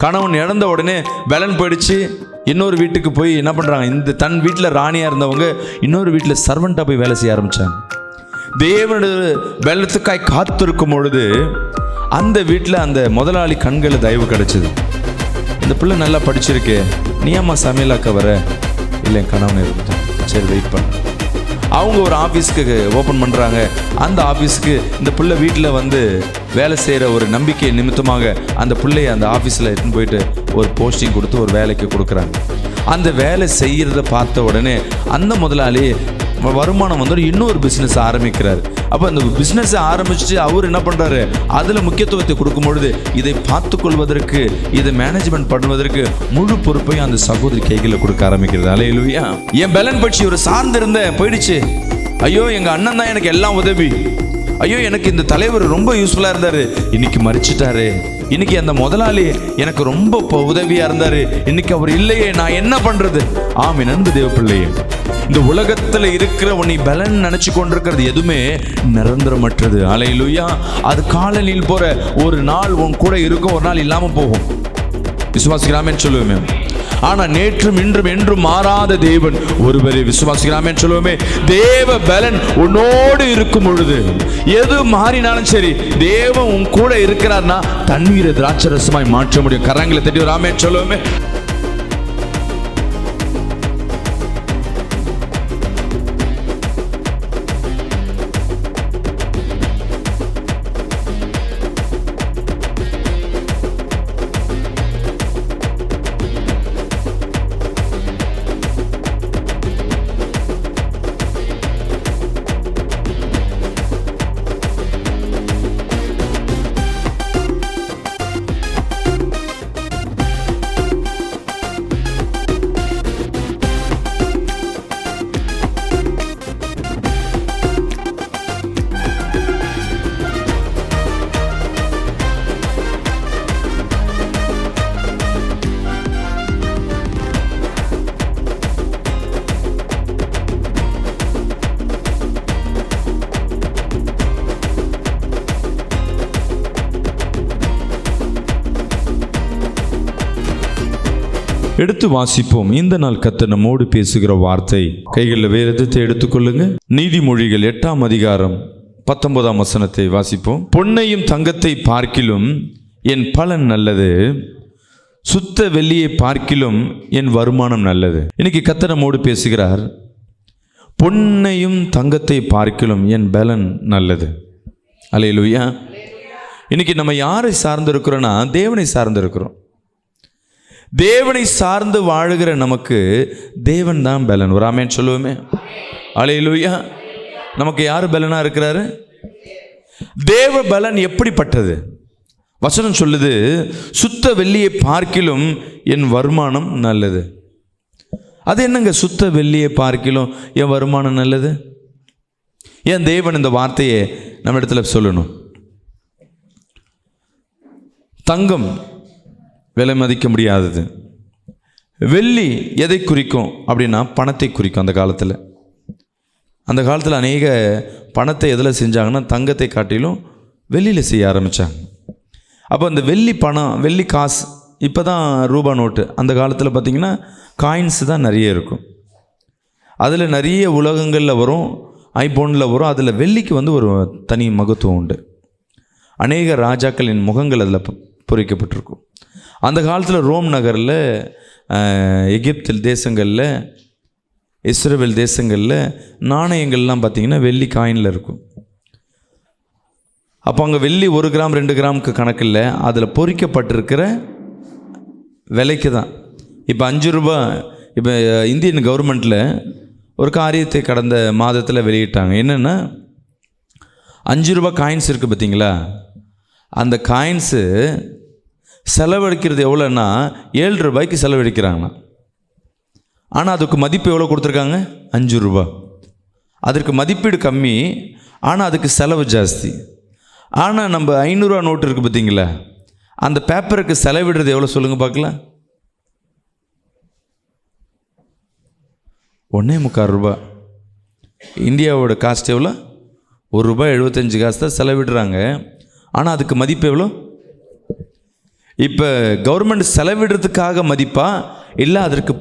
கணவன் இறந்த உடனே பெலன் போயிடுச்சு. இன்னொரு வீட்டுக்கு போய் என்ன பண்ணுறாங்க, இந்த தன் வீட்டில் ராணியாக இருந்தவங்க இன்னொரு வீட்டில் சர்வெண்ட்டாக போய் வேலை செய்ய ஆரம்பித்தாங்க. தேவனுடைய பெலத்துக்காய் காத்திருக்கும் பொழுது அந்த வீட்டில் அந்த முதலாளி கண்களில் தயவு கிடச்சிது. இந்த பிள்ளை நல்லா படிச்சிருக்கு, நீ அம்மா சமையலாக்க வர? இல்லை, என் கணவன் இருந்துட்டான். சரி, வெயிட் பண்ண. அவங்க ஒரு ஆஃபீஸ்க்கு ஓப்பன் பண்ணுறாங்க. அந்த ஆஃபீஸுக்கு இந்த பிள்ளை வீட்டில் வந்து வேலை செய்கிற ஒரு நம்பிக்கை நிமித்தமாக அந்த பிள்ளையை அந்த ஆஃபீஸில் எடுத்துன்னு போயிட்டு ஒரு போஸ்டிங் கொடுத்து ஒரு வேலைக்கு கொடுக்குறாங்க. அந்த வேலை செய்கிறத பார்த்த உடனே அந்த முதலாளி வருமானம் வந்து இன்னொரு பிஸ்னஸ் ஆரம்பிக்கிறார். அப்போ அந்த பிஸ்னஸை ஆரம்பிச்சுட்டு அவர் என்ன பண்ணுறாரு, அதில் முக்கியத்துவத்தை கொடுக்கும் பொழுது இதை பார்த்து கொள்வதற்கு, இதை மேனேஜ்மெண்ட் பண்ணுவதற்கு முழு பொறுப்பையும் அந்த சகோதரி கைகளில் கொடுக்க ஆரம்பிக்கிறது. அல்லேலூயா. என் பெலன் பட்சி ஒரு சார்ந்திருந்தேன் போயிடுச்சு. ஐயோ, எங்கள் அண்ணன் தான் எனக்கு எல்லாம் உதவி. ஐயோ, எனக்கு இந்த தலைவர் ரொம்ப யூஸ்ஃபுல்லாக இருந்தார், இன்னைக்கு மறிச்சிட்டாரு. இன்னைக்கு அந்த முதலாளி எனக்கு ரொம்ப உதவியாக இருந்தார், இன்னைக்கு அவர் இல்லையே, நான் என்ன பண்ணுறது? ஆமென். அன்பு தேவ பிள்ளையே, இந்த உலகத்தில் இருக்கிற உன்னை பலன் நினச்சி கொண்டிருக்கிறது எதுவுமே நிரந்தரமற்றது. அல்லேலூயா. அது காலனில் போகிற ஒரு நாள் உன் கூட இருக்கும், ஒரு நாள் இல்லாமல் போகும். விசுவாசிக்கலாமேன்னு சொல்லுவேன். ஆனால் நேற்றும் இன்றும் என்றும் மாறாத தேவன் ஒருவரை விசுவாசிக்கலாமேன்னு சொல்லுவோமே. தேவ பலன் உன்னோடு இருக்கும் பொழுது எது மாறினாலும் சரி, தேவன் உன் கூட இருக்கிறார்னா தண்ணீரை திராட்சரசமாய் மாற்ற முடியும். கரங்களை தட்டி ஒரு ஆமென் சொல்லுவோமே. எடுத்து வாசிப்போம். இந்த நாள் கர்த்தர் நம்மோடு பேசுகிற வார்த்தை. கைகளில் வேதத்தை எடுத்துக்கொள்ளுங்க. நீதிமொழிகள் 8ஆம் அதிகாரம் 19ஆம் வசனத்தை வாசிப்போம். பொன்னையும் தங்கத்தை பார்க்கிலும் என் பலன் நல்லது, சுத்த வெள்ளியை பார்க்கிலும் என் வருமானம் நல்லது. இன்னைக்கு கர்த்தர் நம்மோடு பேசுகிறார். பொன்னையும் தங்கத்தை பார்க்கிலும் என் பலன் நல்லது. அல்லேலூயா. இன்னைக்கு நம்ம யாரை சார்ந்திருக்கிறோன்னா தேவனை சார்ந்திருக்கிறோம். தேவனை சார்ந்து வாழுகிற நமக்கு தேவன் தான் பலன். ஒரு ஆமென் சொல்லுவோமே. அல்லேலூயா. நமக்கு யார் பலனாக இருக்கிறாரு? தேவ பலன் எப்படிப்பட்டது? வசனம் சொல்லுது, சுத்த வெள்ளியை பார்க்கிலும் என் வருமானம் நல்லது. அது என்னங்க, சுத்த வெள்ளியை பார்க்கிலும் என் வருமானம் நல்லது? ஏன் தேவன் இந்த வார்த்தையை நம்ம இடத்துல சொல்லணும்? தங்கம் விலை மதிக்க முடியாதது. வெள்ளி எதை குறிக்கும் அப்படின்னா பணத்தை குறிக்கும். அந்த காலத்தில் அநேக பணத்தை எதில் செஞ்சாங்கன்னா தங்கத்தை காட்டிலும் வெள்ளியில் செய்ய ஆரம்பித்தாங்க. அப்போ அந்த வெள்ளி பணம், வெள்ளி காசு, இப்போ தான் ரூபா நோட்டு. அந்த காலத்தில் பார்த்திங்கன்னா காயின்ஸு தான் நிறைய இருக்கும். அதில் நிறைய உலகங்களில் வரும், ஐபோனில் வரும். அதில் வெள்ளிக்கு வந்து ஒரு தனி மகத்துவம் உண்டு. அநேக ராஜாக்களின் முகங்கள் அதில் பொறிக்கப்பட்டிருக்கும். அந்த காலத்தில் ரோம் நகரில், எகிப்து தேசங்களில், இஸ்ரேல் தேசங்களில் நாணயங்கள்லாம் பார்த்திங்கன்னா வெள்ளி காயினில் இருக்கும். அப்போ அங்கே வெள்ளி 1 கிராம் 2 கிராமுக்கு கணக்கில், அதில் பொறிக்கப்பட்டிருக்கிற விலைக்கு தான். இப்போ 5 ரூபா. இப்போ இந்தியன் கவர்மெண்ட்டில் ஒரு காரியத்தை கடந்த மாதத்தில் வெளியிட்டாங்க. என்னென்னா 5 ரூபா காயின்ஸ் இருக்குது பார்த்திங்களா, அந்த காயின்ஸு செலவழிக்கிறது எவ்வளோன்னா 7 ரூபாய்க்கு செலவழிக்கிறாங்கண்ணா. ஆனால் அதுக்கு மதிப்பு எவ்வளோ கொடுத்துருக்காங்க? 5 ரூபா. அதற்கு மதிப்பீடு கம்மி, ஆனால் அதுக்கு செலவு ஜாஸ்தி. ஆனால் நம்ம 500 ரூபா நோட்டு இருக்குது பார்த்தீங்களா, அந்த பேப்பருக்கு செலவிடுறது எவ்வளோ சொல்லுங்கள் பார்க்கலாம்? 1.25 ரூபா. இந்தியாவோட காஸ்ட் எவ்வளோ? ₹1.75 தான் செலவிடுறாங்க. ஆனால் அதுக்கு மதிப்பு எவ்வளோ? இப்போ கவர்மெண்ட் செலவிடுறதுக்காக மதிப்பா இல்லை அதற்கு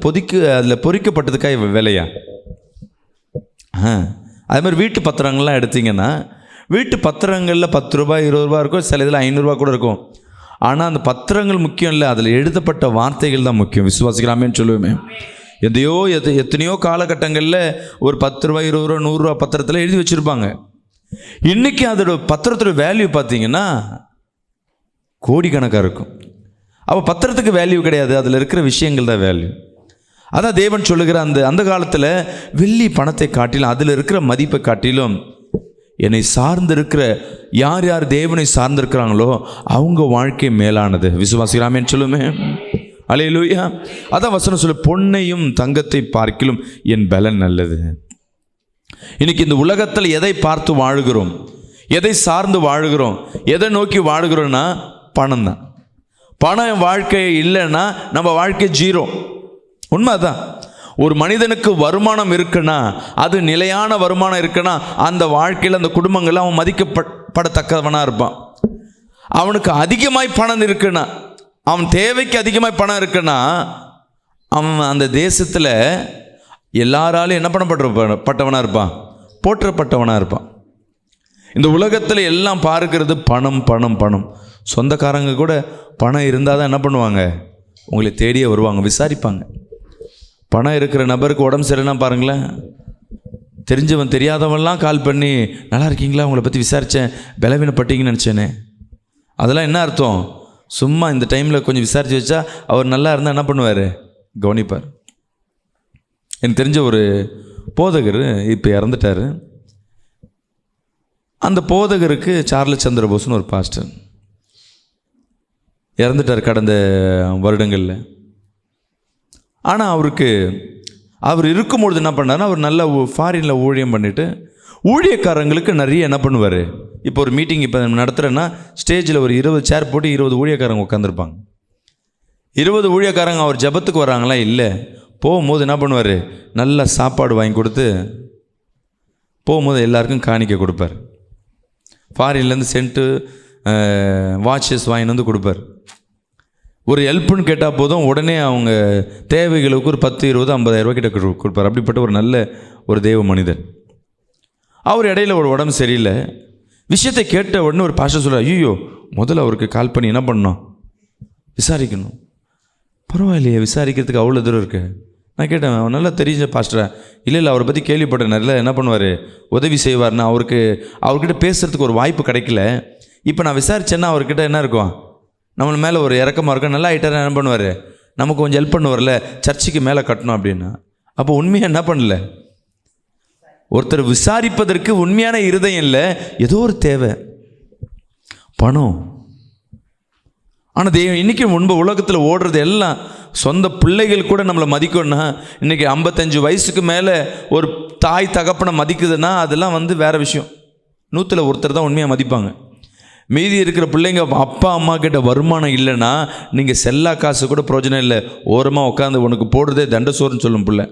அதில் பொறிக்கப்பட்டதுக்காக விலையா? அது மாதிரி வீட்டு பத்திரங்கள்லாம் எடுத்திங்கன்னா வீட்டு பத்திரங்களில் 10 ரூபாய் 20 ரூபா இருக்கும், சில இதில் 500 ரூபா கூட இருக்கும். ஆனால் அந்த பத்திரங்கள் முக்கியம் இல்லை, அதில் எழுதப்பட்ட வார்த்தைகள் தான் முக்கியம். விசுவாசிக்கலாமேன்னு சொல்லுவேமே. எத்தனையோ காலகட்டங்களில் ஒரு 10 ரூபாய் 20 ரூபா 100 ரூபா பத்திரத்தில் எழுதி வச்சுருப்பாங்க. இன்றைக்கி அதோட பத்திரத்தோட வேல்யூ பார்த்திங்கன்னா கோடிக்கணக்காக இருக்கும். அப்போ பத்திரத்துக்கு வேல்யூ கிடையாது, அதில் இருக்கிற விஷயங்கள் தான் வேல்யூ. அதான் தேவன் சொல்லுகிற அந்த காலத்தில் வெள்ளி பணத்தை காட்டிலும் அதில் இருக்கிற மதிப்பை காட்டிலும் என்னை சார்ந்திருக்கிற யார் யார் தேவனை சார்ந்திருக்கிறாங்களோ அவங்க வாழ்க்கை மேலானது. விசுவாசிக்கலாமேன்னு சொல்லுமே. அல்லேலூயா. அதான் வசனம் சொல்லு, பொன்னையும் தங்கத்தை பார்க்கிலும் என் பலன் நல்லது. இன்னைக்கு இந்த உலகத்தில் எதை பார்த்து வாழுகிறோம், எதை சார்ந்து வாழுகிறோம், எதை நோக்கி வாழுகிறோம்னா பணம் தான். பணம் வாழ்க்கை இல்லைன்னா நம்ம வாழ்க்கை ஜீரோ. உண்மைதான். ஒரு மனிதனுக்கு வருமானம் இருக்குன்னா, அது நிலையான வருமானம் இருக்குன்னா, அந்த வாழ்க்கையில் அந்த குடும்பங்கள் அவன் மதிக்கப்படத்தக்கவனாக இருப்பான். அவனுக்கு அதிகமாய் பணம் இருக்குன்னா, அவன் தேவைக்கு அதிகமாய் பணம் இருக்குன்னா, அவன் அந்த தேசத்தில் எல்லாராலும் என்ன பண்ணப்பட்டவனாக இருப்பான், போற்றப்பட்டவனாக இருப்பான். இந்த உலகத்தில் எல்லாம் பார்க்கிறது பணம் பணம் பணம். சொந்தக்காரங்க கூட பணம் இருந்தால் தான் என்ன பண்ணுவாங்க, உங்களை தேடியே வருவாங்க, விசாரிப்பாங்க. பணம் இருக்கிற நபருக்கு உடம்பு சரியில்லைன்னா பாருங்களேன், தெரிஞ்சவன் தெரியாதவன்லாம் கால் பண்ணி நல்லா இருக்கீங்களா, உங்களை பற்றி விசாரித்தேன், பலவீனப்பட்டீங்கன்னு நினச்சேனே. அதெல்லாம் என்ன அர்த்தம்? சும்மா இந்த டைமில் கொஞ்சம் விசாரித்து வச்சா அவர் நல்லா இருந்தால் என்ன பண்ணுவார், கவனிப்பார். எனக்கு தெரிஞ்ச ஒரு போதகர் இப்போ இறந்துட்டார். அந்த போதகருக்கு சார்லஸ் சந்திரபோஸ்னு ஒரு பாஸ்டர் இறந்துட்டார் கடந்த வருடங்களில். ஆனால் அவர் இருக்கும்பொழுது என்ன பண்ணார்னா, அவர் நல்ல ஃபாரினில் ஊழியம் பண்ணிவிட்டு ஊழியக்காரங்களுக்கு நிறைய என்ன பண்ணுவார். இப்போ ஒரு மீட்டிங் இப்போ நடத்துகிறேன்னா ஸ்டேஜில் ஒரு 20 சேர் போட்டு 20 ஊழியக்காரங்க உட்காந்துருப்பாங்க. 20 ஊழியக்காரங்க அவர் ஜபத்துக்கு வராங்களா இல்லை, போகும்போது என்ன பண்ணுவார், நல்ல சாப்பாடு வாங்கி கொடுத்து போகும்போது எல்லாருக்கும் காணிக்க கொடுப்பார். ஃபாரின்லேருந்து சென்ட்டு வாட்சஸ் வாங்கிட்டு வந்து கொடுப்பார். ஒரு ஹெல்ப்புன்னு கேட்டால் போதும், உடனே அவங்க தேவைகளுக்கு ஒரு 10 20 50,000 ரூபா கிட்ட கொடுப்பார். அப்படிப்பட்ட ஒரு நல்ல ஒரு தெய்வ மனிதன். அவர் இடையில ஒரு உடம்பு சரியில்லை. விஷயத்தை கேட்ட உடனே ஒரு பாஸ்டர் சொல்கிறார், ஐயோ முதல்ல அவருக்கு கால் பண்ணி என்ன பண்ணணும், விசாரிக்கணும். பரவாயில்லையே, விசாரிக்கிறதுக்கு அவ்வளோ தூரம் இருக்கு. நான் கேட்டேன், அவன் நல்லா தெரிஞ்ச பாஸ்டரா? இல்லை அவரை பற்றி கேள்விப்பட்டேன், நல்லா என்ன பண்ணுவார், உதவி செய்வார்னா. அவர்கிட்ட பேசுகிறதுக்கு ஒரு வாய்ப்பு கிடைக்கல. இப்போ நான் விசாரித்தேன்னா அவர்கிட்ட என்ன இருக்கும், நம்ம மேலே ஒரு இறக்கமாக இருக்கும், நல்லா ஆகிட்டார், என்ன பண்ணுவார், நமக்கு கொஞ்சம் ஹெல்ப் பண்ணுவார்ல, சர்ச்சுக்கு மேலே கட்டணும் அப்படின்னா. அப்போ உண்மையாக என்ன பண்ணல, ஒருத்தர் விசாரிப்பதற்கு உண்மையான இருதயம் இல்லை, ஏதோ ஒரு தேவை, பணம். ஆனால் தெய்வம் இன்றைக்கி முன்பு உலகத்தில் ஓடுறது எல்லாம் சொந்த பிள்ளைகள் கூட நம்மளை மதிக்கணும்னா, இன்றைக்கி 55 வயசுக்கு மேலே ஒரு தாய் தகப்பனை மதிக்குதுன்னா அதெல்லாம் வேறு விஷயம். 100ல் ஒருத்தர் தான் உண்மையாக மதிப்பாங்க. மீதி இருக்கிற பிள்ளைங்க அப்பா அம்மா கிட்ட வருமானம் இல்லைன்னா நீங்கள் செல்லா காசு கூட பிரயோஜனம் இல்லை, ஓரமாக உட்காந்து உனக்கு போடுறதே தண்ட சோறுன்னு சொல்லும் பிள்ளை.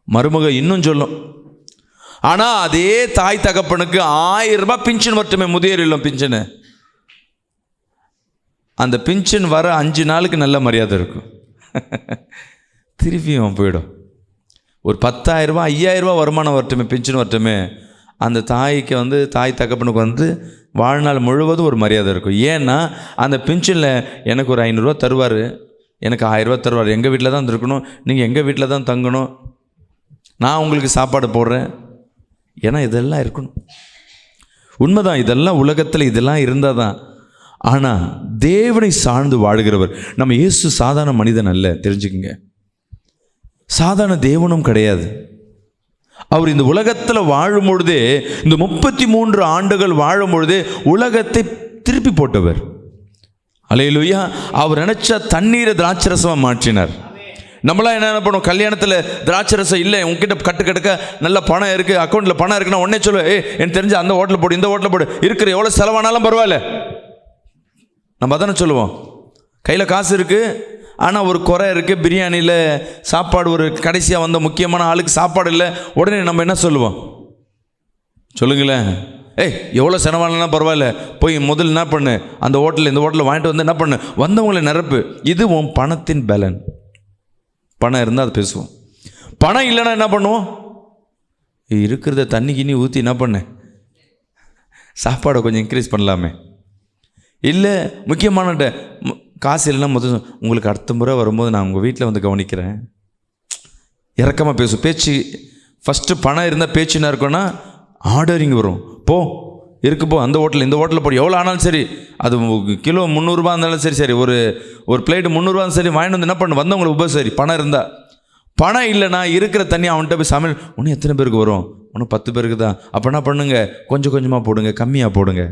மருமக இன்னும் சொல்லும். ஆனால் அதே தாய் தகப்பனுக்கு 1000 ரூபாய் பின்ஷன் மட்டுமே, முதியோர் இல்லம் பின்ஷனு. அந்த பின்ஷன் வர 5 நாளுக்கு நல்ல மரியாதை இருக்கும், திருப்பியும் போயிடும். ஒரு 10,000 ரூபாய் 5,000 ரூபாய் வருமானம் வரட்டுமே, பின்ஷன் வரட்டுமே, அந்த தாய்க்கு தாய் தகப்பனுக்கு வாழ்நாள் முழுவதும் ஒரு மரியாதை இருக்கும். ஏன்னா அந்த பென்ஷனில் எனக்கு ஒரு 500 ரூபா தருவார், எனக்கு 1000 ரூபா தருவார். எங்கள் வீட்டில் தான் இருக்கணும், நீங்கள் எங்கள் வீட்டில் தான் தங்கணும், நான் உங்களுக்கு சாப்பாடு போடுறேன். ஏன்னா இதெல்லாம் இருக்கணும். உண்மைதான், இதெல்லாம் உலகத்தில் இதெல்லாம் இருந்தால் தான். ஆனால் தேவனை சார்ந்து வாழ்கிறவர் நம்ம இயேசு சாதாரண மனிதன் அல்ல, தெரிஞ்சுக்குங்க. சாதாரண தேவனும் கிடையாது. அவர் இந்த உலகத்தில் வாழும் பொழுதே, இந்த 33 ஆண்டுகள் வாழும் பொழுதே உலகத்தை திருப்பி போட்டவர். அல்லேலூயா. அவர் நினைச்ச தண்ணீரை திராட்சரசமாக மாற்றினார். நம்மளாம் என்ன பண்ணுவோம், கல்யாணத்தில் திராட்சரசம் இல்லை, உங்ககிட்ட கட்டுக்க நல்ல பணம் இருக்குது, அக்கௌண்ட்டில் பணம் இருக்குன்னா உடனே சொல்லுவேன், எனக்கு தெரிஞ்ச அந்த ஹோட்டலில் போடு, இந்த ஹோட்டலில் போடு, இருக்கிற எவ்வளோ செலவானாலும் பரவாயில்ல, நம்ம அதானே சொல்லுவோம். கையில் காசு இருக்குது, ஆனால் ஒரு குறை இருக்குது, பிரியாணியில் சாப்பாடு, ஒரு கடைசியாக வந்த முக்கியமான ஆளுக்கு சாப்பாடு இல்லை, உடனே நம்ம என்ன சொல்லுவோம், சொல்லுங்களேன், எவ்வளோ செலவானா பரவாயில்ல, போய் முதல்ல என்ன பண்ணு, அந்த ஹோட்டலில் இந்த ஹோட்டலில் வாங்கிட்டு வந்து என்ன பண்ணு, வந்தவங்களை நிரப்பு. இது உன் பணத்தின் பலன். பணம் இருந்தால் அது பேசுவோம். பணம் இல்லைன்னா என்ன பண்ணுவோம்? இருக்கிறத தண்ணி கிண்ணி ஊற்றி என்ன பண்ண, சாப்பாடை கொஞ்சம் இன்க்ரீஸ் பண்ணலாமே. இல்லை முக்கியமான காசு இல்லைன்னா முதல் உங்களுக்கு அடுத்த முறை வரும்போது நான் உங்கள் வீட்டில் வந்து கவனிக்கிறேன். இறக்கமாக பேசும் பேச்சு. ஃபஸ்ட்டு பணம் இருந்தால் பேச்சு என்ன இருக்குன்னா ஆர்டரிங் வரும். போ இருக்குப்போ அந்த ஹோட்டலில் இந்த ஹோட்டலில் போய் எவ்வளோ ஆனாலும் சரி, அது கிலோ 300 இருந்தாலும் சரி, ஒரு பிளேட்டு 300 சரி, வாங்கிட்டு வந்து என்ன பண்ணு, வந்தவங்களுக்கு உபசரி. பணம் இருந்தால். பணம் இல்லைனா இருக்கிற தண்ணி அவன்கிட்ட போய் சமையல், ஒன்றும் எத்தனை பேருக்கு வரும், ஒன்றும் 10 பேருக்கு தான். அப்போ என்ன பண்ணுங்க, கொஞ்சம் கொஞ்சமாக போடுங்க, கம்மியாக போடுங்க.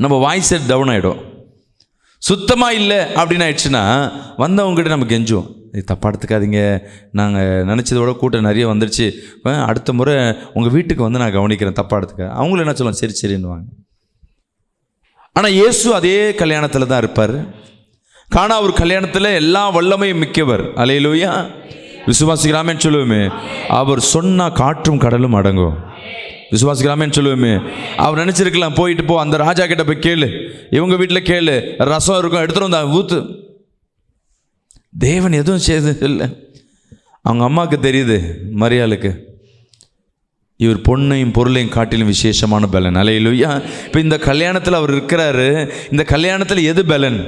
நம்ம வாய்ஸ் செட் டவுன் ஆகிடும். சுத்தமாக இல்லை அப்படின்னு ஆயிடுச்சுன்னா வந்தவங்ககிட்ட நம்ம கெஞ்சுவோம், தப்பாக எடுத்துக்காதீங்க, நாங்கள் நினச்சதோட கூட்டம் நிறைய வந்துடுச்சு, அடுத்த முறை உங்கள் வீட்டுக்கு வந்து நான் கவனிக்கிறேன், தப்பாக எடுத்துக்க. அவங்களும் என்ன சொல்லுவாங்க, சரி சரின்னுவாங்க. ஆனால் இயேசு அதே கல்யாணத்தில் தான் இருப்பார். காணா ஒரு கல்யாணத்தில் எல்லா வல்லமையும் மிக்கவர். அல்லேலூயா. விசுவாசிக்கலாமேன்னு சொல்லுவோமே. அவர் சொன்னால் காற்றும் கடலும் அடங்கும். விசுவாசிக்கலாமேன்னு சொல்லுவோமே. அவர் நினச்சிருக்கலாம், போயிட்டு போ அந்த ராஜா கிட்ட போய் கேளு, இவங்க வீட்டில் கேளு, ரசம் இருக்கும் எடுத்துகிட்டு வந்தா ஊற்று. தேவன் எதுவும் செய்து இல்லை. அவங்க அம்மாவுக்கு தெரியுது, மரியாளுக்கு, இவர் பொண்ணையும் பொருளையும் காட்டிலும் விசேஷமான பலன். அல்லேலூயா. இப்போ இந்த கல்யாணத்தில் அவர் இருக்கிறாரு. இந்த கல்யாணத்தில் எது பலன்?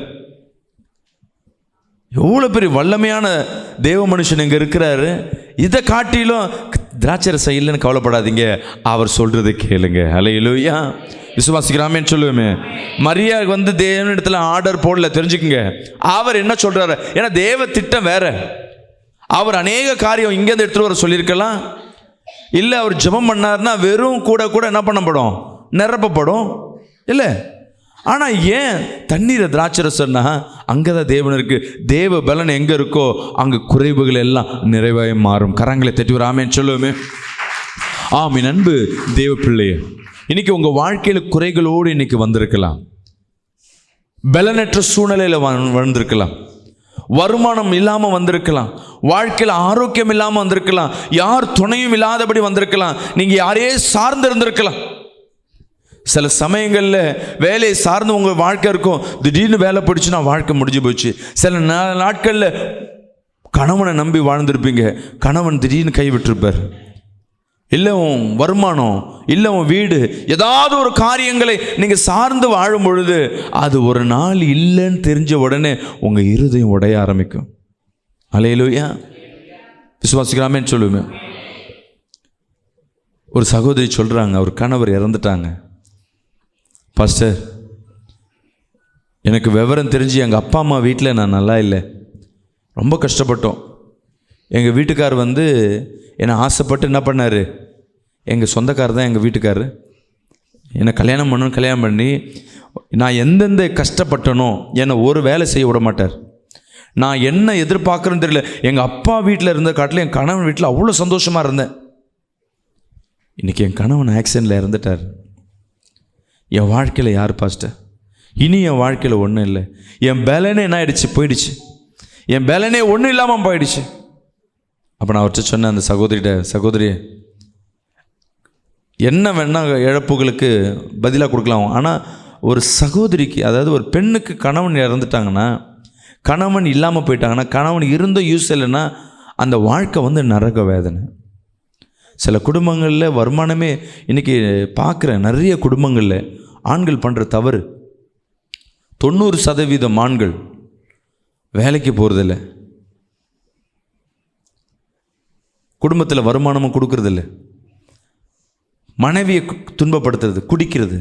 எவ்வளோ பெரிய வல்லமையான தேவ மனுஷன் இங்கே இருக்கிறாரு. இதை காட்டிலும் திராட்சரசம் இல்லைன்னு கவலைப்படாதீங்க, அவர் சொல்கிறது கேளுங்க. அல்லேலூயா. விசுவாசிக்கிறாமேன்னு சொல்லுவோமே. மரியாளுக்கு வந்து தேவனிடத்தில் ஆர்டர் போடல, தெரிஞ்சுக்குங்க. அவர் என்ன சொல்கிறாரு, ஏன்னா தேவ திட்டம் வேற. அவர் அநேக காரியம் இங்கேருந்து எடுத்துகிட்டு வர சொல்லியிருக்கலாம். இல்லை அவர் ஜெபம் பண்ணார்னா வெறும் கூட கூட என்ன பண்ணப்படும், நிரப்பப்படும். இல்லை, ஆனால் ஏன் தண்ணீரை திராட்சரசம்னா அங்கே தான் தேவன் இருக்குது. தேவ பலன் எங்கே இருக்கோ அங்கே குறைவுகள் எல்லாம் நிறைவாக மாறும். கரங்களை தட்டி ஒரு ஆமேன்னு சொல்லுவோமே. ஆமீன். அன்பு தேவ பிள்ளையே, இன்னைக்கு உங்கள் வாழ்க்கையில் குறைகளோடு இன்னைக்கு வந்திருக்கலாம். பலனற்ற சூழ்நிலையில் வந்திருக்கலாம். வருமானம் இல்லாமல் வந்திருக்கலாம். வாழ்க்கையில் ஆரோக்கியம் இல்லாமல் வந்திருக்கலாம். யார் துணையும் இல்லாதபடி வந்திருக்கலாம். நீங்கள் யாரையே சார்ந்து இருந்திருக்கலாம். சில சமயங்களில் வேலையை சார்ந்து உங்கள் வாழ்க்கை இருக்கும். திடீர்னு வேலை போயிடுச்சுன்னா வாழ்க்கை முடிஞ்சு போச்சு. சில நாட்களில் கணவனை நம்பி வாழ்ந்திருப்பீங்க, கணவன் திடீர்னு கைவிட்டிருப்பார். இல்லை உன் வருமானம், இல்லை உன் வீடு, ஏதாவது ஒரு காரியங்களை நீங்கள் சார்ந்து வாழும் பொழுது அது ஒரு நாள் இல்லைன்னு தெரிஞ்ச உடனே உங்கள் இருதயம் உடைய ஆரம்பிக்கும். அல்லேலூயா. விசுவாசிக்கலாமேன்னு சொல்லுவேன். ஒரு சகோதரி சொல்கிறாங்க, அவர் கணவர் இறந்துட்டாங்க. பாஸ்டர், எனக்கு விவரம் தெரிஞ்சு எங்கள் அப்பா அம்மா வீட்டில் நான் நல்லா இல்லை, ரொம்ப கஷ்டப்பட்டோம். எங்கள் வீட்டுக்கார் வந்து என்னை ஆசைப்பட்டு என்ன பண்ணார், எங்கள் சொந்தக்காரர் தான் எங்கள் வீட்டுக்கார், என்னை கல்யாணம் பண்ணி நான் எந்தெந்த கஷ்டப்பட்டனோ என்னை ஒரு வேலை செய்ய விட மாட்டார். நான் என்ன எதிர்பார்க்குறேன்னு தெரியல. எங்கள் அப்பா வீட்டில் இருந்த காட்டில் என் கணவன் வீட்டில் அவ்வளோ சந்தோஷமாக இருந்தேன். இன்றைக்கி என் கணவன் ஆக்சிடெண்ட்டில் இறந்துட்டார். என் வாழ்க்கையில் யார் பாஸ்டர்? இனி என் வாழ்க்கையில் ஒன்றும் இல்லை. என் பலனே என்ன ஆயிடுச்சு, போயிடுச்சு. என் பலனே ஒன்றும் இல்லாமல் போயிடுச்சு. அப்போ நான் அவர்கிட்ட சொன்னேன், அந்த சகோதரி என்ன வேணால் இழப்புகளுக்கு பதிலாக கொடுக்கலாம். ஆனால் ஒரு சகோதரிக்கு, அதாவது ஒரு பெண்ணுக்கு கணவன் இறந்துட்டாங்கன்னா, கணவன் இல்லாமல் போயிட்டாங்கன்னா, கணவன் இருந்தும் யூஸ் இல்லைன்னா அந்த வாழ்க்கை வந்து நரக வேதனை. சில குடும்பங்களில் வருமானமே, இன்றைக்கி பார்க்குறேன் நிறைய குடும்பங்களில் ஆண்கள் பண்ணுற தவறு, 90% ஆண்கள் வேலைக்கு போகிறதில்ல, குடும்பத்தில் வருமானமும் கொடுக்கறதில்ல, மனைவியை துன்பப்படுத்துறது, குடிக்கிறது.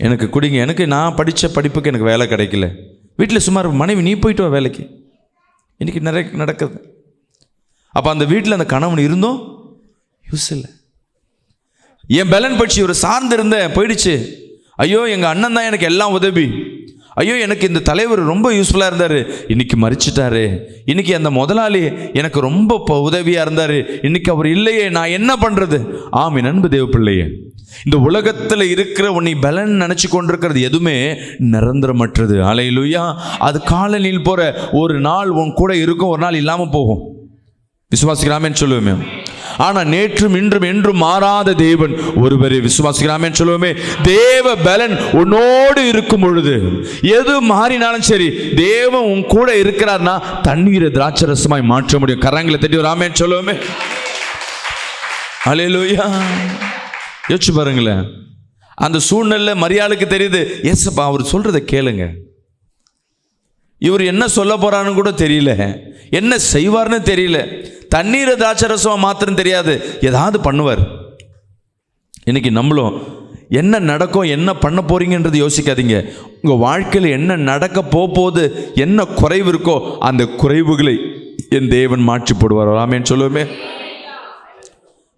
எனக்கு குடிங்க, எனக்கு நான் படித்த படிப்புக்கு எனக்கு வேலை கிடைக்கல, வீட்டில் சுமார் மனைவி நீ போயிட்டு வா வேலைக்கு, இன்றைக்கி நிறைய நடக்குது. அப்போ அந்த வீட்டில் அந்த கணவன் இருந்தோம் யூஸ் இல்லை. என் பலன் போயிடுச்சு, ஒரு சார்ந்து இருந்தேன் போயிடுச்சு. ஐயோ எங்கள் அண்ணன் தான் எனக்கு எல்லாம் உதவி, ஐயோ எனக்கு இந்த தலைவர் ரொம்ப யூஸ்ஃபுல்லாக இருந்தார், இன்றைக்கி மறிச்சிட்டாரு, இன்றைக்கி அந்த முதலாளி எனக்கு ரொம்ப உதவியாக இருந்தார், இன்றைக்கி அவர் இல்லையே, நான் என்ன பண்ணுறது? ஆமீன். அன்பு தேவ பிள்ளையே, இந்த உலகத்தில் இருக்கிற உன்னை பலன் நினச்சி கொண்டிருக்கிறது எதுவுமே நிரந்தரமற்றது. அல்லேலூயா. அது காலனில் போகிற ஒரு நாள் உன் கூட இருக்கும், ஒரு நாள் இல்லாமல் போகும். விசுவாசிக்கலாமேன்னு சொல்லுவேன். ஆனால் நேற்றும் இன்றும் என்றும் மாறாத தேவன் ஒருவரை விசுவாசிக்கிறாமே சொல்லுவோமே. தேவ பலன் உன்னோடு இருக்கும் பொழுது எது மாறினாலும் சரி, தேவன் உன் கூட இருக்கிறார்னா தண்ணீரை திராட்சரசமாய் மாற்ற முடியும். கரங்களை தட்டி ஒரு ஆமென் சொல்லுவோமே. அல்லேலூயா. யோசிச்சு பாருங்களேன், அந்த சூழ்நிலை மரியாளுக்கு தெரியுது. ஏசப்பா அவர் சொல்றதை கேளுங்க. இவர் என்ன சொல்ல போறான்னு கூட தெரியல, என்ன செய்வார்னு தெரியல. தண்ணீரை திராட்சரசம் மாத்திரம் தெரியாது, ஏதாவது பண்ணுவார். இன்னைக்கு நம்மளும் என்ன நடக்கும், என்ன பண்ண போறீங்கன்றது யோசிக்காதீங்க. உங்க வாழ்க்கையில் என்ன நடக்க போகுது, என்ன குறைவு இருக்கோ அந்த குறைவுகளை என் தேவன் மாற்றி போடுவார். ஆமென் சொல்லுவோமே.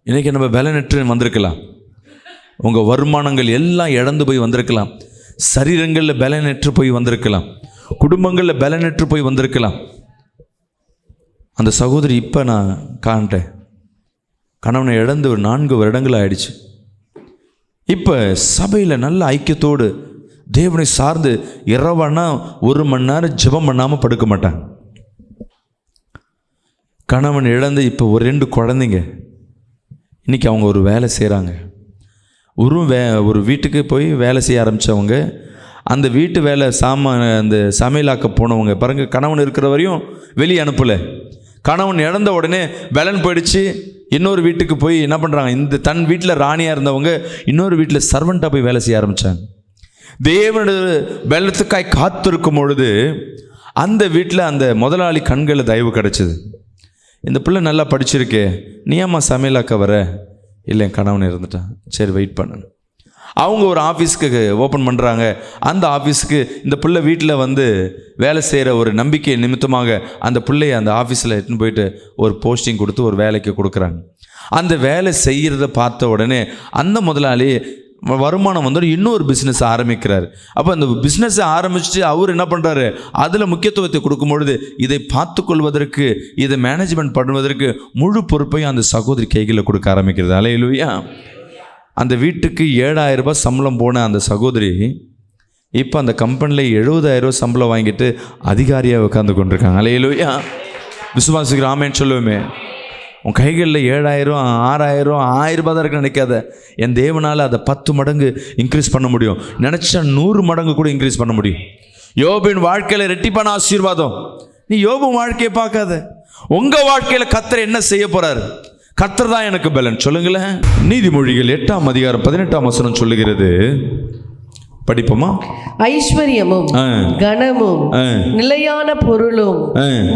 இன்னைக்கு நம்ம பலனற்று வந்திருக்கலாம், உங்க வருமானங்கள் எல்லாம் இழந்து போய் வந்திருக்கலாம், சரீரங்களில் பலனற்று போய் வந்திருக்கலாம், குடும்பங்களில் பலனற்று போய் வந்திருக்கலாம். அந்த சகோதரி இப்போ நான் காண்றேன், கணவனை இழந்து ஒரு 4 வருடங்கள் ஆயிடுச்சு. இப்போ சபையில் நல்ல ஐக்கியத்தோடு தேவனை சார்ந்து இரவானா 1 மணி நேரம் ஜெபம் பண்ணாமல் படுக்க மாட்டாங்க. கணவன் இழந்து இப்போ ஒரு 2 குழந்தைங்க. இன்றைக்கி அவங்க ஒரு வேலை செய்கிறாங்க. ஒரு வீட்டுக்கு போய் வேலை செய்ய ஆரம்பித்தவங்க, அந்த வீட்டு வேலை அந்த சமையலாக்க போனவங்க பாருங்கள், கணவன் இருக்கிற வரையும் வெளியே அனுப்பலை. கணவன் இழந்த உடனே பலன் போயிடுச்சு, இன்னொரு வீட்டுக்கு போய் என்ன பண்ணுறாங்க, இந்த தன் வீட்டில் ராணியாக இருந்தவங்க இன்னொரு வீட்டில் சர்வெண்ட்டாக போய் வேலை செய்ய ஆரம்பித்தாங்க. தேவனுடைய பலத்துக்காய் காத்திருக்கும் பொழுது அந்த வீட்டில் அந்த முதலாளி கண்களில் தயவு கிடச்சிது. இந்த பிள்ளை நல்லா படிச்சிருக்கே, நீ ஏம்மா சமையலாக்க வர? இல்லை, என் கணவன் இருந்துட்டான். சரி, வெயிட் பண்ணணும். அவங்க ஒரு ஆஃபீஸ்க்கு ஓப்பன் பண்ணுறாங்க. அந்த ஆஃபீஸுக்கு இந்த பிள்ளை வீட்டில் வந்து வேலை செய்கிற ஒரு நம்பிக்கை நிமித்தமாக அந்த பிள்ளையை அந்த ஆஃபீஸில் எடுத்துன்னு போயிட்டு ஒரு போஸ்டிங் கொடுத்து ஒரு வேலைக்கு கொடுக்குறாங்க. அந்த வேலை செய்கிறத பார்த்த உடனே அந்த முதலாளி வருமானம் வந்து இன்னொரு பிஸ்னஸ் ஆரம்பிக்கிறார். அப்போ அந்த பிஸ்னஸை ஆரம்பிச்சுட்டு அவர் என்ன பண்ணுறாரு, அதில் முக்கியத்துவத்தை கொடுக்கும் பொழுது இதை பார்த்து கொள்வதற்கு, இதை மேனேஜ்மெண்ட் பண்ணுவதற்கு முழு பொறுப்பையும் அந்த சகோதரி கைகளில் கொடுக்க ஆரம்பிக்கிறது. அல்லேலூயா. அந்த வீட்டுக்கு 7,000 ரூபாய் சம்பளம் போன அந்த சகோதரி இப்போ அந்த கம்பெனியில் 70,000 ரூபாய் சம்பளம் வாங்கிட்டு அதிகாரியாக உட்காந்து கொண்டிருக்காங்க. அல்லேலூயா. விசுவாசிக்கிற ஆமென் சொல்லுவோமே. உன் கைகளில் 7,000, 6,000, 1,000 ரூபாய் தான் இருக்குன்னு நினைக்காத. என் தேவனால் அதை 10 மடங்கு இன்க்ரீஸ் பண்ண முடியும். நினச்சா 100 மடங்கு கூட இன்க்ரீஸ் பண்ண முடியும். யோபின் வாழ்க்கையில் ரெட்டிப்பான ஆசீர்வாதம். நீ யோபின் வாழ்க்கையை பார்க்காத, உங்கள் வாழ்க்கையில் கர்த்தர் என்ன செய்ய போகிறார்? கர்த்தர் தான் எனக்கு பலன். சொல்லுங்களேன். நீதிமொழிகள் 8ஆம் அதிகாரம் 18ஆம் வசனம் சொல்லுகிறது. படிப்போமா? ஐஸ்வர்யமும் கனமும் நிலையான பொருளும்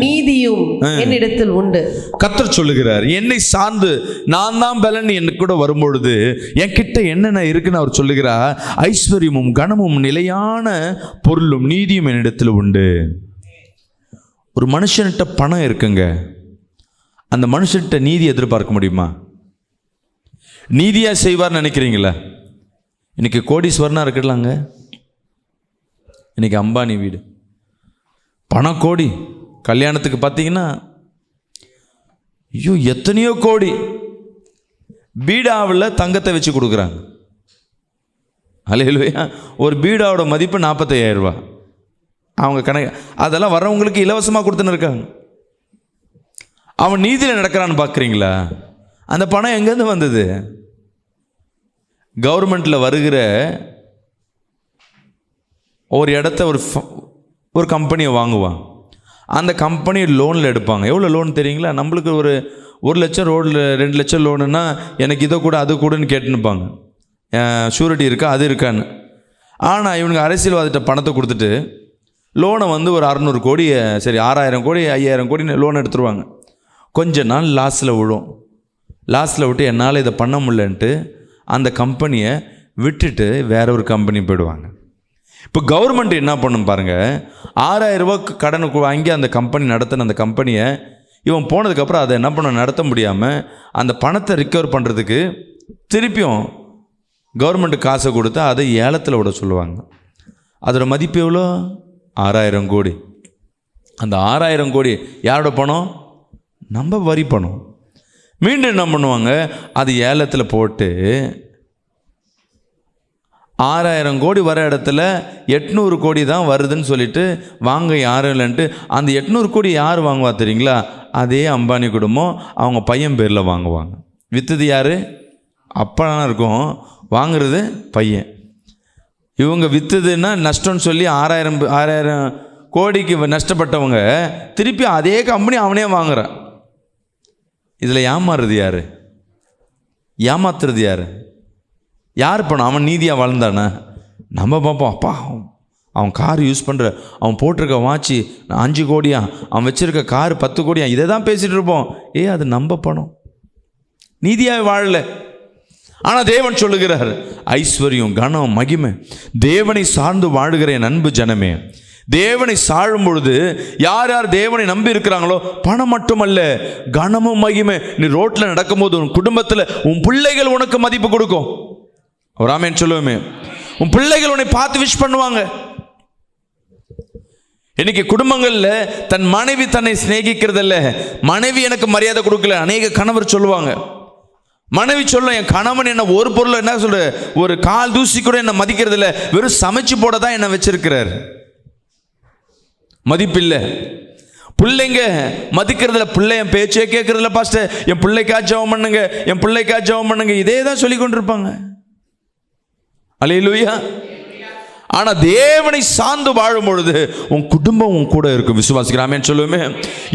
நீதியும் என்னிடத்தில் உண்டு. கர்த்தர் சொல்லுகிறார், என்னை சார்ந்து நான் தான் பலன் எனக்கு கூட வரும்பொழுது என்கிட்ட என்னென்ன இருக்குன்னு அவர் சொல்லுகிறார். ஐஸ்வர்யமும் கனமும் நிலையான பொருளும் நீதியும் என்னிடத்தில் உண்டு. ஒரு மனுஷன்கிட்ட பணம் இருக்குங்க, அந்த மனுஷன்கிட்ட நீதி எதிர்பார்க்க முடியுமா? நீதியாக செய்வார்னு நினைக்கிறீங்களா? இன்றைக்கி கோடீஸ்வரனாக இருக்கலாங்க. இன்றைக்கி அம்பானி வீடு பணம் கோடி, கல்யாணத்துக்கு பார்த்தீங்கன்னா ஐயோ எத்தனையோ கோடி. பீடாவில் தங்கத்தை வச்சு கொடுக்குறாங்க. அல்லேலூயா. ஒரு பீடாவோட மதிப்பு 45,000 ரூபா. அவங்க கணக்கு அதெல்லாம் வரவங்களுக்கு இலவசமாக கொடுத்துன்னு இருக்காங்க. அவன் நீதியில் நடக்கிறான்னு பார்க்குறீங்களா? அந்த பணம் எங்கேருந்து வந்தது? கவர்மெண்ட்டில் வருகிற ஒரு இடத்த ஒரு கம்பெனியை வாங்குவான். அந்த கம்பெனி லோனில் எடுப்பாங்க. எவ்வளோ லோன் தெரியுங்களா? நம்மளுக்கு ஒரு 1 லட்சம் ரோடில் 2 லட்சம் லோனுன்னா எனக்கு இதை கூட அது கூடன்னு கேட்டுனுப்பாங்க. ஷூரிட்டி இருக்கா, அது இருக்கான்னு. ஆனால் இவனுக்கு அரசியல்வாதிட்ட பணத்தை கொடுத்துட்டு லோனை வந்து ஒரு 600 கோடி, சரி 6,000 கோடி 5,000 கோடி லோன் எடுத்துருவாங்க. கொஞ்ச நாள் லாஸில் விட்டு என்னால் இதை பண்ண முடியலன்ட்டு அந்த கம்பெனியை விட்டுட்டு வேற ஒரு கம்பெனி போயிடுவாங்க. இப்போ கவர்மெண்ட் என்ன பண்ணும் பாருங்கள், 6,000 ரூபாய்க்கு கடனுக்கு வாங்கி அந்த கம்பெனி நடத்தின அந்த கம்பெனியை இவன் போனதுக்கப்புறம் அதை என்ன பண்ண நடத்த முடியாமல் அந்த பணத்தை ரிக்கவர் பண்ணுறதுக்கு திருப்பியும் கவர்மெண்ட்டு காசை கொடுத்து அதை ஏலத்தில் விட சொல்லுவாங்க. அதோட மதிப்பு எவ்வளோ? 6,000 கோடி. அந்த 6,000 கோடி யாரோட பணம்? நம்ம வரி பணம். மீண்டும் என்ன பண்ணுவாங்க, அது ஏலத்தில் போட்டு 6,000 கோடி வர இடத்துல 800 கோடி தான் வருதுன்னு சொல்லிட்டு வாங்க யாரும் இல்லைன்ட்டு அந்த 800 கோடி யார் வாங்குவா தெரியுங்களா? அதே அம்பானி குடும்பம் அவங்க பையன் பேரில் வாங்குவாங்க. விற்றது யார்? அப்பனா இருக்கும், வாங்குறது பையன். இவங்க விற்றுதுன்னா நஷ்டம்னு சொல்லி 6,000 கோடிக்கு நஷ்டப்பட்டவங்க திருப்பி அதே கம்பெனி அவனே வாங்குறான். இதில் ஏமாறுறது யார்? ஏமாத்துறது யார்? யார் பணம்? அவன் நீதியாக வாழ்ந்தானே? நம்ம பார்ப்போம், அப்பா அவன் கார் யூஸ் பண்ணுற, அவன் போட்டிருக்க வாட்சி 5 கோடியா, அவன் வச்சுருக்க கார் 10 கோடியா, இதை தான் பேசிகிட்டு இருப்போம். அது நம்ம பணம். நீதியாக வாழலை. ஆனால் தேவன் சொல்லுகிறார், ஐஸ்வர்யம், கனம், மகிமை தேவனை சார்ந்து வாழுகிற என் அன்பு ஜனமே, தேவனை சாழும் பொழுது யார் யார் தேவனை நம்பி இருக்கிறாங்களோ பணம் மட்டுமல்ல, கனமும் மகிமை. நீ ரோட்டில் நடக்கும்போது உன் குடும்பத்தில் உன் பிள்ளைகள் உனக்கு மதிப்பு கொடுக்கும். ஒரு ஆமென் சொல்லுவோமே. உன் பிள்ளைகள் உன்னை பார்த்து விஷ் பண்ணுவாங்க. இன்னைக்கு குடும்பங்களில் தன் மனைவி தன்னை சிநேகிக்கிறதில்ல, மனைவி எனக்கு மரியாதை கொடுக்கல. அநேக கணவர் சொல்லுவாங்க, மனைவி சொல்ல, என் கணவன் என்ன ஒரு பொருள் என்ன சொல்ற, ஒரு கால் தூசி கூட என்ன மதிக்கிறது இல்லை, வெறும் சமைச்சு போட தான் என்ன வச்சிருக்கிறார், மதிப்பில்லை. பிள்ளைங்க மதிக்கிறதுல, பிள்ளை என் பேச்சே கேட்கறதில்ல பாஸ்டர், என் பிள்ளைக்கா ஜெபம் பண்ணுங்க, என் பிள்ளைக்கா ஜெபம் பண்ணுங்க, இதே தான் சொல்லி கொண்டிருப்பாங்க. அல்லேலூயா. ஆனா தேவனை சார்ந்து வாழும் பொழுது உன் குடும்பம் உன் கூட இருக்கும். விசுவாசிக்கிறாமே சொல்லுவோமே.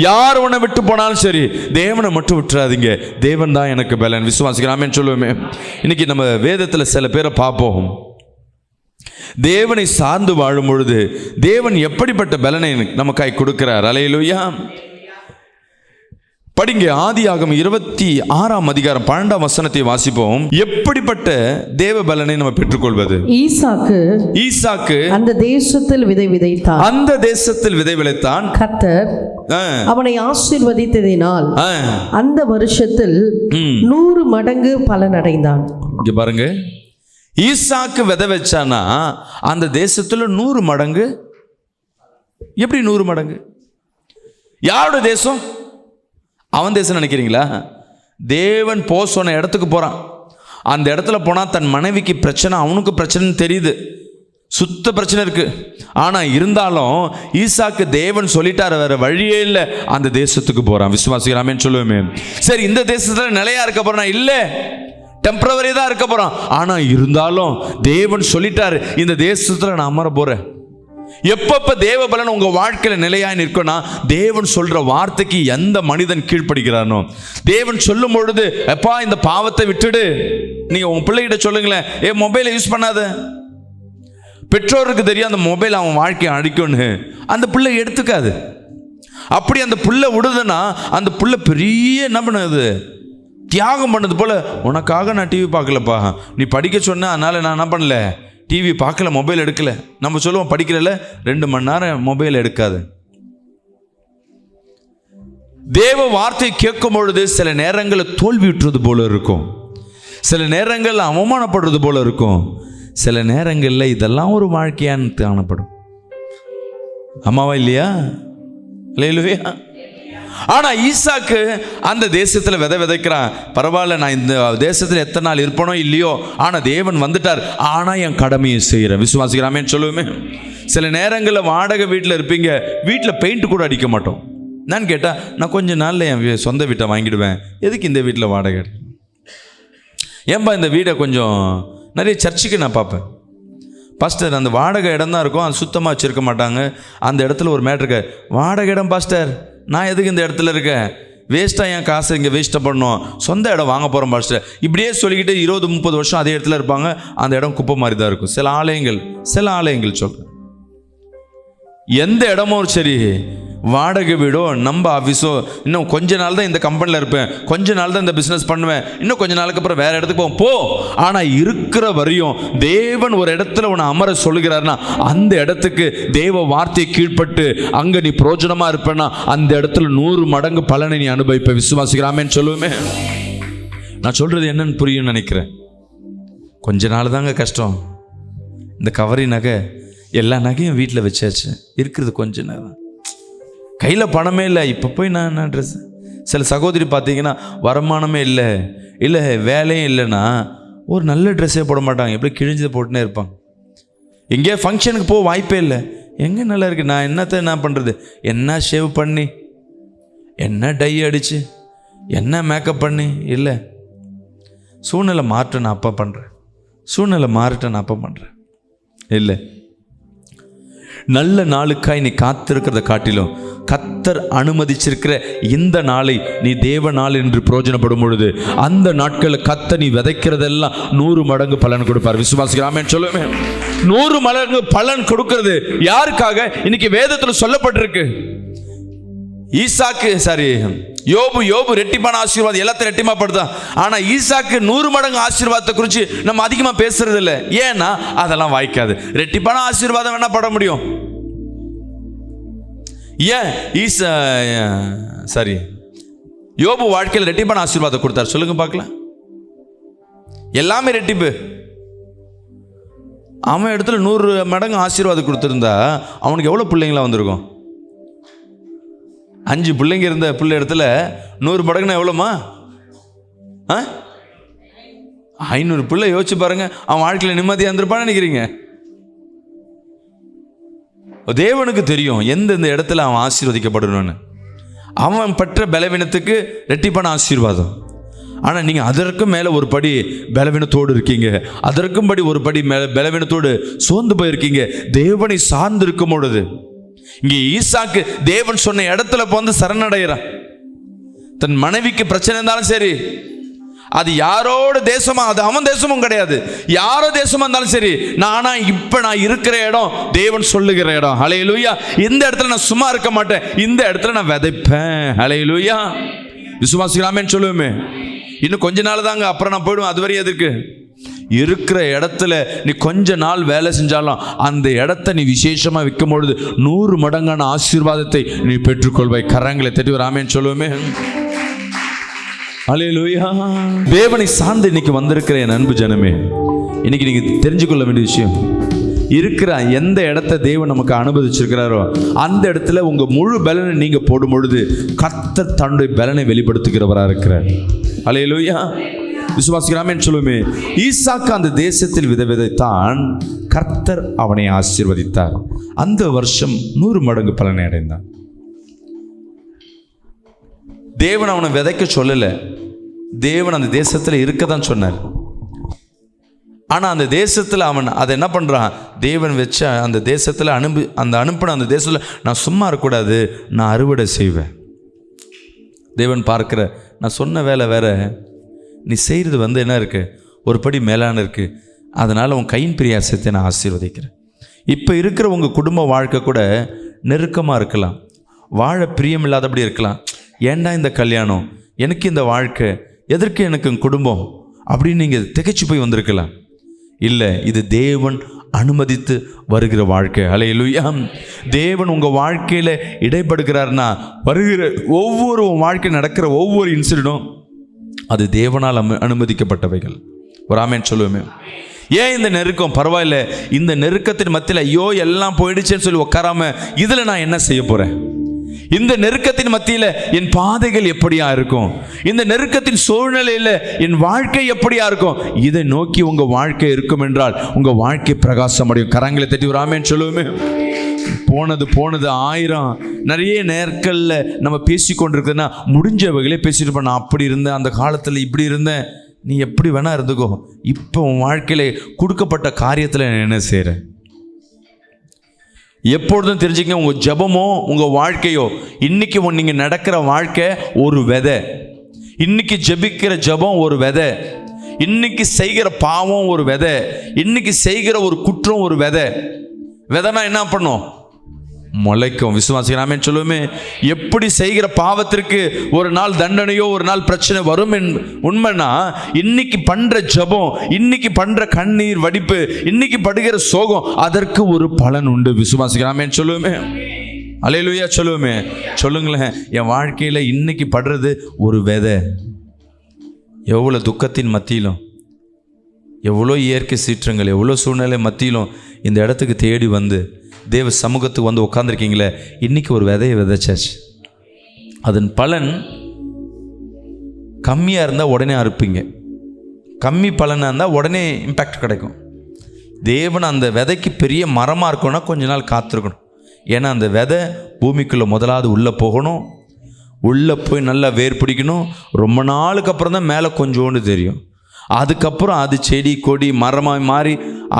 யார் உன்னை விட்டு போனாலும் சரி, தேவனை மட்டும் விட்டுறாதீங்க, தேவன் தான் எனக்கு பலன். விசுவாசிக்கிறாமே சொல்லுவோமே. இன்னைக்கு நம்ம வேதத்தில் சில பேரை பார்ப்போம், தேவனை சார்ந்து வாழும் பொழுது தேவன் எப்படிப்பட்ட பலனை நமக்காய் கொடுக்கிறார். அல்லேலூயா. படிங்க, ஆதியாகமம் 26ஆம் அதிகாரம் 12ஆம் வசனத்தை வாசிப்போம். எப்படிப்பட்ட தேவ பலனை நம்ம பெற்றுக்கொள்வது? ஈசாக்கு அந்த தேசத்தில் விதை விதைத்தான். அந்த தேசத்தில் விதை விதைத்தான். கர்த்தர் அவனை ஆசீர்வதித்ததினால் அந்த வருஷத்தில் 100 மடங்கு பலன் அடைந்தான். இங்க பாருங்க, ஈசாக்கு விதை வச்சானா அந்த தேசத்துல 100 மடங்கு. எப்படி 100 மடங்கு? யாரோட தேசம்? அவன் தேசம் நினைக்கிறீங்களா? தேவன் சொன்ன இடத்துக்கு போகிறான். அந்த இடத்துல போனால் தன் மனைவிக்கு பிரச்சனை, அவனுக்கு பிரச்சனைன்னு தெரியுது, சுத்த பிரச்சனை இருக்குது. ஆனால் இருந்தாலும் ஈசாக்கு தேவன் சொல்லிட்டார், வேறு வழியே இல்லை, அந்த தேசத்துக்கு போகிறான். விசுவாசிக்கிறாமேன்னு சொல்லுவேமே. சரி, இந்த தேசத்தில் நிலையாக இருக்க போகிறான்? இல்லை, டெம்பரவரி தான் இருக்க போகிறான். ஆனால் இருந்தாலும் தேவன் சொல்லிட்டார், இந்த தேசத்தில் நான் அமர போகிறேன். எப்பப்ப தேவ பலன் உங்க வாழ்க்கையில நிலையாய் நிற்கும்னா, தேவன் சொல்ற வார்த்தைக்கு எந்த மனிதன் கீழ்ப்படுகிறானோ, தேவன் சொல்லும் பொழுது எப்பா இந்த பாவத்தை விட்டுடு. நீங்க உங்க பிள்ளைகிட்ட சொல்லுங்களேன், மொபைலை யூஸ் பண்ணாத. பெற்றோருக்கு தெரியும் அந்த மொபைல் அவன் வாழ்க்கையை அழிக்கும்னு, அந்த பிள்ளை எடுத்துக்காது. அப்படி அந்த பிள்ளை விடுதுன்னா அந்த பிள்ளை பெரிய என்ன பண்ணுது, தியாகம் பண்ணது போல, உனக்காக நான் டிவி பார்க்கலப்பா, நீ படிக்க சொன்ன அதனால நான் என்ன பண்ணல, டிவி பார்க்கல, மொபைல் எடுக்கல. நம்ம சொல்லுவோம் படிக்கிறல 2 மணி நேரம் மொபைல் எடுக்காது. தேவ வார்த்தை கேட்கும் பொழுது சில நேரங்களில் தோல்வி விட்டுறது போல இருக்கும், சில நேரங்களில் அவமானப்படுறது போல இருக்கும், சில நேரங்களில் இதெல்லாம் ஒரு வாழ்க்கையான்னு காணப்படும். அம்மாவா இல்லையா? அல்லேலூயா. ஆனா ஈசாக்கு அந்த தேசத்துல விதைக்கிறான். பரவாயில்ல, நான் இந்த தேசத்துல எத்தனை நாள் இருப்பனோ இல்லையோ, ஆனா தேவன் வந்துட்டார், ஆனா என் கடமையை செய்யறேன். விசுவாசிக்கிறாமேன்னு சொல்லுவேன். சில நேரங்களில் வாடகை வீட்டில் இருப்பீங்க, வீட்டில் பெயிண்ட் கூட அடிக்க மாட்டோம். நான் கேட்டா, நான் கொஞ்ச நாள்ல என் சொந்த வீட்டை வாங்கிடுவேன், எதுக்கு இந்த வீட்டில் வாடகை? ஏன்பா இந்த வீடை கொஞ்சம் நிறைய சர்ச்சுக்கு நான் பார்ப்பேன், பாஸ்டர் அந்த வாடகை இடம் தான் இருக்கும், அது சுத்தமாக வச்சுருக்க மாட்டாங்க. அந்த இடத்துல ஒரு மேட்ரு இருக்கு, வாடகை இடம் பாஸ்டர், நான் எதுக்கு இந்த இடத்துல இருக்கேன், வேஸ்ட்டாக என் காசை இங்கே வேஸ்ட்டை பண்ணணும், சொந்த இடம் வாங்க போகிறோம் பாஸ்டர். இப்படியே சொல்லிக்கிட்டு 20-30 வருஷம் அதே இடத்துல இருப்பாங்க. அந்த இடம் குப்பை மாதிரி தான் இருக்கும். சில ஆலயங்கள் சொல்கிறேன், எந்த இடமும் சரி, வாடகை வீடோ நம்ம ஆஃபீஸோ, இன்னும் கொஞ்ச நாள் தான் இந்த கம்பெனியில் இருப்பேன், கொஞ்ச நாள் தான் இந்த பிஸ்னஸ் பண்ணுவேன், இன்னும் கொஞ்ச நாளுக்கு அப்புறம் வேறு இடத்துக்கு போ. ஆனால் இருக்கிற வரையும் தேவன் ஒரு இடத்துல உன்னை அமர சொல்லுகிறாருன்னா, அந்த இடத்துக்கு தேவ வார்த்தையை கீழ்பட்டு அங்கே நீ பிரயோஜனமாக இருப்பேன்னா, அந்த இடத்துல 100 மடங்கு பலனை நீ அனுபவிப்ப. விசுவாசிக்கிறாமேன்னு சொல்லுவேமே. நான் சொல்கிறது என்னன்னு புரியும் நினைக்கிறேன். கொஞ்ச நாள் தாங்க கஷ்டம். இந்த கவரி நகை, எல்லா நகையும் வீட்டில் வச்சாச்சு, இருக்கிறது கொஞ்ச நேரம், கையில் பணமே இல்லை. இப்போ போய் நான் ட்ரெஸ், சில சகோதரி பார்த்தீங்கன்னா வருமானமே இல்லை வேலையும் இல்லைன்னா ஒரு நல்ல ட்ரெஸ்ஸே போட மாட்டாங்க, எப்படி கிழிஞ்சதை போட்டுனே இருப்பாங்க. எங்கேயா ஃபங்க்ஷனுக்கு போக வாய்ப்பே இல்லை. எங்கே நல்லா இருக்குது, நான் என்ன பண்ணுறது, என்ன ஷேவ் பண்ணி, என்ன டை அடித்து, என்ன மேக்கப் பண்ணி, இல்லை சூழ்நிலை மாற்ற நான் அப்போ பண்ணுறேன், சூழ்நிலை மாறட்ட நான் அப்போ பண்ணுறேன். இல்லை, நல்ல நாளுக்காய் நீ காத்திருக்கிறத காட்டிலும் கர்த்தர் அனுமதிச்சிருக்கிற இந்த நாளை நீ தேவ நாள் என்று பிரயோஜனப்படும் பொழுது அந்த நாட்களில் கர்த்தர் நீ விதைக்கிறதெல்லாம் 100 மடங்கு பலன் கொடுப்பார். விசுவாசிக்கிறாமே சொல்லுவேன். 100 மடங்கு பலன் கொடுக்கிறது யாருக்காக? இன்னைக்கு வேதத்தில் சொல்லப்பட்டிருக்கு. யோபு ரெட்டிப்பான ஆசீர்வாதம் எல்லாத்தையும் ரெட்டிமாப்படுதான். ஆனால் ஈசாக்கு 100 மடங்கு ஆசீர்வாதத்தை குறித்து நம்ம அதிகமாக பேசுறது இல்லை. ஏன்னா அதெல்லாம் வாய்க்காது. ரெட்டிப்பான ஆசீர்வாதம் வேணா பட முடியும். ஏன் யோபு வாழ்க்கையில் ரெட்டிப்பான ஆசீர்வாதம் கொடுத்தார் சொல்லுங்க பார்க்கலாம். எல்லாமே ரெட்டிப்பு. அவன் இடத்துல 100 மடங்கு ஆசீர்வாதம் கொடுத்துருந்தா அவனுக்கு எவ்வளோ பிள்ளைங்களா வந்திருக்கும்? 5 பிள்ளைங்க இருந்த பிள்ளை இடத்துல 100 மடங்குன்னா எவ்வளோமா? 500 பிள்ளை. யோசிச்சு பாருங்க, அவன் வாழ்க்கையில் நிம்மதியாக இருந்திருப்பான்னு நினைக்கிறீங்க? தேவனுக்கு தெரியும் எந்தெந்த இடத்துல அவன் ஆசீர்வதிக்கப்படணும்னு. அவன் பெற்ற பலவீனத்துக்கு ரெட்டிப்பான ஆசீர்வாதம். ஆனால் நீங்கள் அதற்கும் மேலே ஒரு படி பலவீனத்தோடு இருக்கீங்க, அதற்கும் படி ஒரு படி மேலே பலவீனத்தோடு சோர்ந்து போயிருக்கீங்க. தேவனை சார்ந்து இருக்கும் பொழுது இங்கே ஈசாக்கு தேவன் சொன்ன இடத்துல வந்து சரணடைகிறான். தன் மனைவிக்கு பிரச்சனை இருந்தாலும் சரி, அது யாரோட தேசமா, அது அவன் தேசமும் கிடையாது, யாரோ தேசமா இருந்தாலும் சரி, நான் இருக்கிற இடம் தேவன் சொல்லுகிற இடம். ஹல்லேலூயா. இந்த இடத்துல நான் சும்மா இருக்க மாட்டேன், இந்த இடத்துல நான் விதைப்பேன். ஹல்லேலூயா. விசுவாசிக்கலாமேன்னு சொல்லுவோமே. இன்னும் கொஞ்ச நாள் தாங்க, அப்புறம் நான் போயிடுவேன். அதுவரை எதுக்கு? இருக்கிற இடத்துல நீ கொஞ்ச நாள் வேலை செஞ்சாலும் அந்த இடத்த நீ விசேஷமாக விற்கும் பொழுது 100 மடங்கான ஆசீர்வாதத்தை நீ பெற்றுக்கொள்வாய். கரங்களை தட்டி ஒரு ஆமென் சொல்லுவோமே. அல்லேலூயா. தேவனை சார்ந்து இன்னைக்கு வந்திருக்கிற என் அன்பு ஜனமே, இன்னைக்கு நீங்க தெரிஞ்சுக்கொள்ள வேண்டிய விஷயம், இருக்கிற எந்த இடத்த தேவன் நமக்கு அனுமதிச்சிருக்கிறாரோ அந்த இடத்துல உங்க முழு பலனை நீங்க போடும் பொழுது கர்த்தர் தன்னுடைய பலனை வெளிப்படுத்துகிறவராக இருக்கிறார். அல்லேலூயா. விசுவாசிக்கிறாமேன்னு சொல்லுமே. ஈசாக்கு அந்த தேசத்தில் விதைத்தான், கர்த்தர் அவனை ஆசீர்வதித்தார். அந்த வருஷம் 100 மடங்கு பலனை அடைந்தான். தேவன் அவனை விதைக்க சொல்லல, தேவன் அந்த தேசத்தில் இருக்கதான் சொன்னார். ஆனா அந்த தேசத்தில் அவன் அதை என்ன பண்றான்? தேவன் வச்ச அந்த தேசத்தில் அனுப்பின அந்த தேசத்தில் நான் சும்மா இருக்கக்கூடாது, நான் அறுவடை செய்வேன். தேவன் பார்க்கிற, நான் சொன்ன வேலை வேற, நீ செய்கிறது என்ன இருக்கு, ஒரு படி மேலான இருக்கு. அதனால உன் கையின் பிரியாசத்தை நான் ஆசீர்வதிக்கிறேன். இப்போ இருக்கிற உங்கள் குடும்ப வாழ்க்கை கூட நெருக்கமாக இருக்கலாம், வாழ பிரியம் இல்லாதபடி இருக்கலாம். ஏண்டா இந்த கல்யாணம், எனக்கு இந்த வாழ்க்கை, எதற்கு எனக்கு குடும்பம் அப்படின்னு நீங்கள் திகைச்சு போய் வந்திருக்கலாம். இல்லை, இது தேவன் அனுமதித்து வருகிற வாழ்க்கை. அல்லேலூயா. தேவன் உங்கள் வாழ்க்கையில் இடைப்படுகிறார்னா வருகிற ஒவ்வொரு வாழ்க்கை நடக்கிற ஒவ்வொரு இன்சிடென்ட்டும் அது தேவனால் அனுமதிக்கப்பட்டவைகள். ஒரு ஆமென் சொல்லுவோமே. ஏன் இந்த நெருக்கம்? பரவாயில்ல, இந்த நெருக்கத்தின் மத்தியில் ஐயோ எல்லாம் போயிடுச்சேன்னு சொல்லி உட்காராம இதில் நான் என்ன செய்ய போகிறேன்? இந்த நெருக்கத்தின் மத்தியில் என் பாதைகள் எப்படியா இருக்கும்? இந்த நெருக்கத்தின் சூழ்நிலையில் என் வாழ்க்கை எப்படியா இருக்கும்? இதை நோக்கி உங்கள் வாழ்க்கை இருக்கும் என்றால் உங்கள் வாழ்க்கை பிரகாசம் அடையும். கரங்களை தட்டி ஒரு ஆமென் சொல்லுவோமே. போனது 1000 நிறைய நேரங்களில் நம்ம பேசி கொண்டிருக்கிறதுனா முடிஞ்சவர்களே பேசிட்டு இருப்பேன். நான் அப்படி இருந்தேன், அந்த காலத்தில் இப்படி இருந்தேன். நீ எப்படி வேணா இருந்துக்கோ, இப்போ உன் வாழ்க்கையில கொடுக்கப்பட்ட காரியத்தில் நான் என்ன செய்கிறேன்? எப்பொழுதும் தெரிஞ்சுக்க, உங்கள் ஜபமோ உங்கள் வாழ்க்கையோ, இன்னைக்கு நீங்கள் நடக்கிற வாழ்க்கை ஒரு விதை. இன்னைக்கு ஜபிக்கிற ஜபம் ஒரு விதை, இன்னைக்கு செய்கிற பாவம் ஒரு விதை, இன்னைக்கு செய்கிற ஒரு குற்றம் ஒரு விதை. விதைனா என்ன பண்ணும்? முளைக்கும். விசுவாசிக்கிறாமேன்னு சொல்லுவோமே. எப்படி செய்கிற பாவத்திற்கு ஒரு நாள் தண்டனையோ ஒரு நாள் பிரச்சனை வரும் உண்மைனா, இன்னைக்கு பண்ற ஜபம், இன்னைக்கு பண்ற கண்ணீர் வடிப்பு, இன்னைக்கு படுகிற சோகம், அதற்கு ஒரு பலன் உண்டு. விசுவாசிக்கிறாமேன்னு சொல்லுவோமே. அல்லேலூயா சொல்லுவோமே. சொல்லுங்களேன், என் வாழ்க்கையில் இன்னைக்கு படுறது ஒரு விதை. எவ்வளோ துக்கத்தின் மத்தியிலும், எவ்வளோ இயற்கை சீற்றங்கள், எவ்வளோ சூழ்நிலை மத்தியிலும் இந்த இடத்துக்கு தேடி வந்து தேவ சமூகத்துக்கு வந்து உட்காந்துருக்கீங்களே, இன்றைக்கி ஒரு விதையை விதைச்சாச்சு. அதன் பலன் கம்மியாக இருந்தால் உடனே அறுப்பீங்க, கம்மி பலனாக இருந்தால் உடனே இம்பேக்ட் கிடைக்கும். தேவன் அந்த விதைக்கு பெரிய மரமாக இருக்கணும்னா கொஞ்ச நாள் காத்திருக்கணும். ஏன்னா அந்த விதை பூமிக்குள்ளே முதலாவது உள்ளே போகணும், உள்ளே போய் நல்லா வேர் பிடிக்கணும். ரொம்ப நாளுக்கு அப்புறம் தான் மேலே கொஞ்சோண்டு தெரியும். அதுக்கப்புறம் அது செடி கொடி மரமாய் மாறி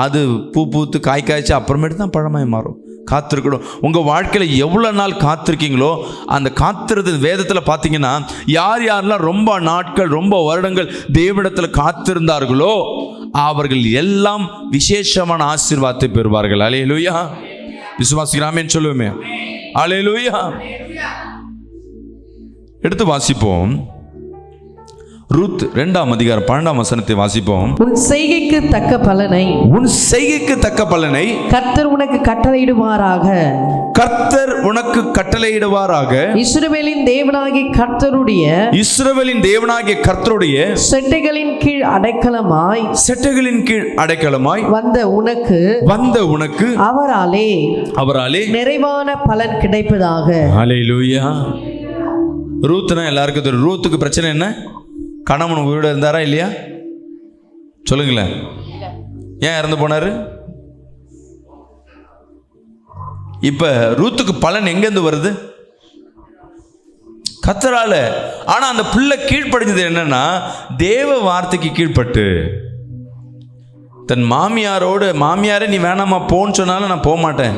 அது பூ பூத்து காய் காய்ச்சி அப்புறமேட்டு தான் பழமாய் மாறும். காத்திருக்கணும். உங்கள் வாழ்க்கையில் எவ்வளோ நாள் காத்திருக்கீங்களோ அந்த காத்திருது வேதத்தில் பார்த்தீங்கன்னா யார் யாரெல்லாம் ரொம்ப நாட்கள் ரொம்ப வருடங்கள் தேவனிடத்தில் காத்திருந்தார்களோ அவர்கள் எல்லாம் விசேஷமான ஆசீர்வாதத்தை பெறுவார்கள். அல்லேலூயா. விசுவாசிக்கிறாமேன்னு சொல்லுவோமே. அல்லேலூயா. எடுத்து வாசிப்போம். ரூத் 2ஆம் அதிகாரம் 12ஆம் வசனத்தை வாசிப்போம். உன் செய்கைக்கு தக்க பலனை, உன் செய்கைக்கு தக்க பலனை கர்த்தர் உனக்கு கட்டளையிடுவாராக. கர்த்தர் உனக்கு கட்டளையிடுவாராக. இஸ்ரவேலின் தேவனாகிய கர்த்தருடைய, இஸ்ரவேலின் தேவனாகிய கர்த்தருடைய செட்டைகளின் கீழ் அடைக்கலமாய், செட்டைகளின் கீழ் அடைக்கலமாய் வந்த உனக்கு அவராலே நிறைவான பலன் கிடைப்பதாக. ஹல்லேலூயா. ரூத்னா எல்லாருக்கும் தெரியும். ரூத்துக்கு பிரச்சனை என்ன? கணவன் உயிரோட இருந்தாரா இல்லையா? சொல்லுங்களேன். ஏன் இறந்து போனாரு? இப்ப ரூத்துக்கு பலன் எங்கேருந்து வருது? கர்த்தரால. ஆனா அந்த பிள்ளை கீழ்ப்படிஞ்சது என்னன்னா தேவ வார்த்தைக்கு கீழ்ப்பட்டு தன் மாமியாரே நீ வேணாமா போன்னு சொன்னாலும் நான் போக மாட்டேன்,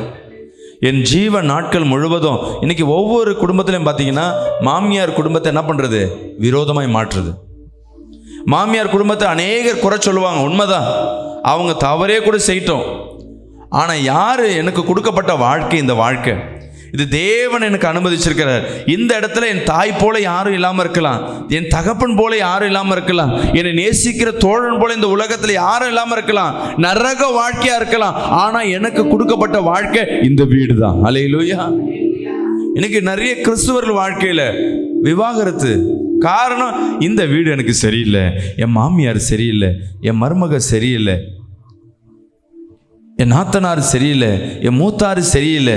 என் ஜீவ நாட்கள் முழுவதும். இன்னைக்கு ஒவ்வொரு குடும்பத்திலையும் பார்த்தீங்கன்னா மாமியார் குடும்பத்தை என்ன பண்ணுறது? விரோதமாய் மாற்றுறது. மாமியார் குடும்பத்தை அநேகர் குறை சொல்லுவாங்க, உண்மைதான், அவங்க தவறே கூட செய்யட்டும். ஆனால் யார் எனக்கு கொடுக்கப்பட்ட வாழ்க்கை, இந்த வாழ்க்கை இது தேவன் எனக்கு அனுமதிச்சிருக்கிறார். இந்த இடத்துல என் தாய் போல யாரும் இல்லாமல் இருக்கலாம், என் தகப்பன் போல யாரும் இல்லாமல் இருக்கலாம், என்னை நேசிக்கிற தோழன் போல இந்த உலகத்தில் யாரும் இல்லாமல் இருக்கலாம், நரக வாழ்க்கையா இருக்கலாம். ஆனால் எனக்கு கொடுக்கப்பட்ட வாழ்க்கை இந்த வீடு தான். அல்லேலூயா. இன்னைக்கு நிறைய கிறிஸ்துவர்கள் வாழ்க்கையில் விவாகரத்து. காரணம், இந்த வீடு எனக்கு சரியில்லை, என் மாமியார் சரியில்லை, என் மருமக சரியில்லை, என் நாத்தனார் சரியில்லை, என் மூத்தாரு சரியில்லை,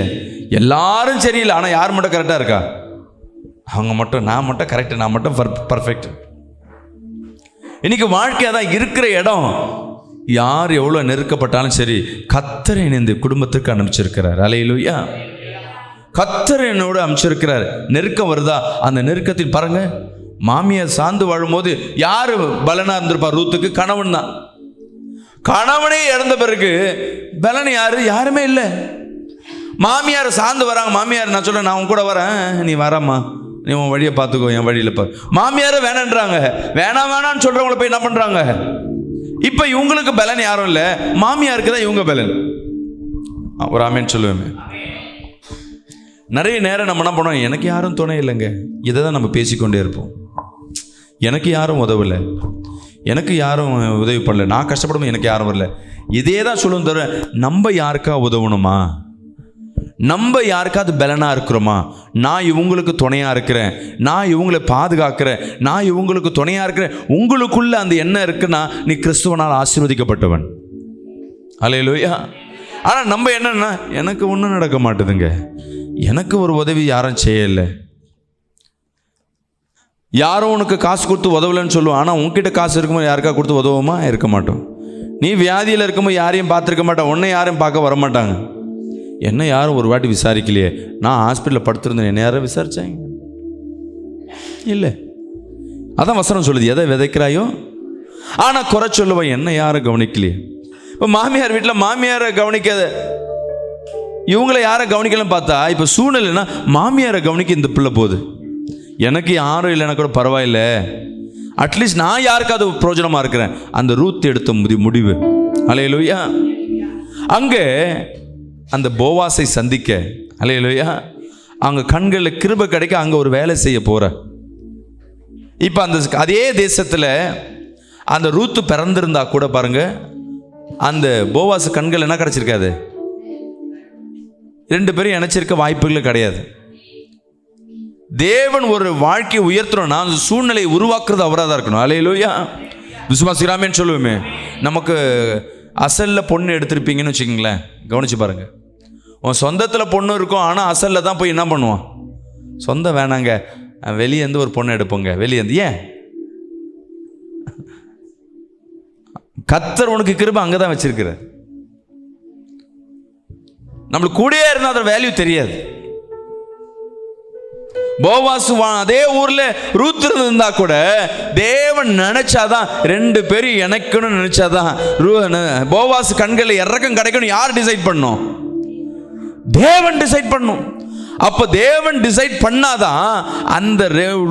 எல்லாரும் சரியில்லை. ஆனால் யார் மட்டும் கரெக்டாக இருக்கா? அவங்க மட்டும், நான் மட்டும் கரெக்டு, நான் மட்டும் பர்ஃபெக்ட். இன்னைக்கு வாழ்க்கையாக தான் இருக்கிற இடம். யார் எவ்வளோ நெருக்கப்பட்டாலும் சரி, கர்த்தர் இந்த குடும்பத்துக்கு அனுப்பிச்சிருக்கிறார். அல்லேலூயா. கர்த்தர் என்னோட அனுப்பிச்சிருக்கிறார். நெருக்கம் வருதா? அந்த நெருக்கத்தில் பாருங்க, மாமியார் சார்ந்து வாழும்போது யாரு பலனா இருந்திருப்பார்? ரூத்துக்கு கணவன் தான். கணவனே இறந்த பிறகு பலன் யாருமே இல்லை. மாமியார் சார்ந்து வராங்க. மாமியார் நான் சொல்றேன், நான் உன் கூட வரேன், நீ வரம்மா, நீ உன் வழியை பார்த்துக்கோ, என் வழியில் பாரு. மாமியார வேணான்றாங்க. வேணான்னு சொல்றவங்கள போய் என்ன பண்றாங்க? இப்ப இவங்களுக்கு பலன் யாரும் இல்லை, மாமியாருக்கு தான் இவங்க பலன். ஒரு ஆமேன்னு சொல்லுவேன். நிறைய நேரம் நம்ம என்ன பண்ணுவோம்? எனக்கு யாரும் துணை இல்லைங்க, இதை தான் நம்ம பேசிக்கொண்டே இருப்போம். எனக்கு யாரும் உதவலை, எனக்கு யாரும் உதவி பண்ணல, நான் கஷ்டப்படும் எனக்கு யாரும் வரல, இதே தான் சொல்லுவோம். தவிர நம்ம யாருக்கா உதவணுமா? நம்ம யாருக்காவது பலனாக இருக்கிறோமா? நான் இவங்களுக்கு துணையாக இருக்கிறேன், நான் இவங்களை பாதுகாக்கிறேன், நான் இவங்களுக்கு துணையாக இருக்கிறேன். உங்களுக்குள்ள அந்த எண்ணம் இருக்குன்னா நீ கிறிஸ்துவனால் ஆசீர்வதிக்கப்பட்டவன். அல்லேலூயா. ஆனால் நம்ம என்னன்னா, எனக்கு ஒன்றும் நடக்க மாட்டுதுங்க, எனக்கு ஒரு உதவி யாரும் செய்யலை, யாரும் உனக்கு காசு கொடுத்து உதவலைன்னு சொல்லுவோம். ஆனால் உன்கிட்ட காசு இருக்கும்போது யாருக்கா கொடுத்து உதவுமா? இருக்க மாட்டோம். நீ வியாதியில் இருக்கும்போது யாரையும் பார்த்துருக்க மாட்டான், உன்னை யாரையும் பார்க்க வரமாட்டாங்க. என்ன யாரும் ஒரு வாட்டி விசாரிக்கலையே, நான் ஹாஸ்பிட்டலில் படுத்திருந்தேன், என்ன யாரும் விசாரிச்சாங்க? இல்லை. அதான் வசனம் சொல்லுது, எதை விதைக்கிறாயோ. ஆனால் குறை சொல்லுவேன், என்ன யாரும் கவனிக்கலையே. இப்போ மாமியார் வீட்டில் மாமியாரை கவனிக்காத, இவங்களை யாரை கவனிக்கலன்னு பார்த்தா இப்போ சூழ்நிலைன்னா மாமியாரை கவனிக்க இந்த பிள்ளை போகுது. எனக்கு யாரும் இல்லைன்னா கூட பரவாயில்லை, அட்லீஸ்ட் நான் யாருக்காவது பிரயோஜனமாக இருக்கிறேன். அந்த ரூத் எடுத்த முடிவு. அல்லேலூயா. அங்கே அந்த போவாசை சந்திக்க, அல்லேலூயா, அவங்க கண்களில் கிருபை கிடைக்க அங்கே ஒரு வேலை செய்ய போகிற. இப்போ அந்த அதே தேசத்தில் அந்த ரூத்து பிறந்திருந்தா கூட பாருங்க, அந்த போவாசு கண்கள் என்ன கிடைச்சிருக்காது? ரெண்டு பேரும் இணைச்சிருக்க வாய்ப்புகள் கிடையாது. தேவன் ஒரு வாழ்க்கையை உயர்த்தணும்னா அந்த சூழ்நிலையை உருவாக்குறது அவராக தான் இருக்கணும். அல்லேலூயா. விசுவாசிக்கிறாமேன்னு சொல்லுவோமே. நமக்கு அசலில் பொண்ணு எடுத்திருப்பீங்கன்னு வச்சுக்கிங்களேன், கவனிச்சு பாருங்க. உன் சொந்தத்தில் பொண்ணு இருக்கும், ஆனால் அசலில் தான் போய் என்ன பண்ணுவான்? சொந்தம் வேணாங்க, வெளியேந்து ஒரு பொண்ணு எடுப்போங்க. வெளியேந்து ஏன்? கர்த்தர் உனக்கு கிருபை அங்கே தான் வச்சிருக்கிற. நம்மளுக்கு கூடயே இருந்தால் அதோட வேல்யூ தெரியாது. போவாசு அதே ஊர்ல ரூத் இருந்தா கூட தேவன் நினைச்சாதான் 2 பேரும் இணைக்கணும்னு நினைச்சாதான் போவாசு கண்களில் இறக்கம் கிடைக்கணும். யார் டிசைட் பண்ணும்? தேவன் டிசைட் பண்ணும். அப்போ தேவன் டிசைட் பண்ணாதான் அந்த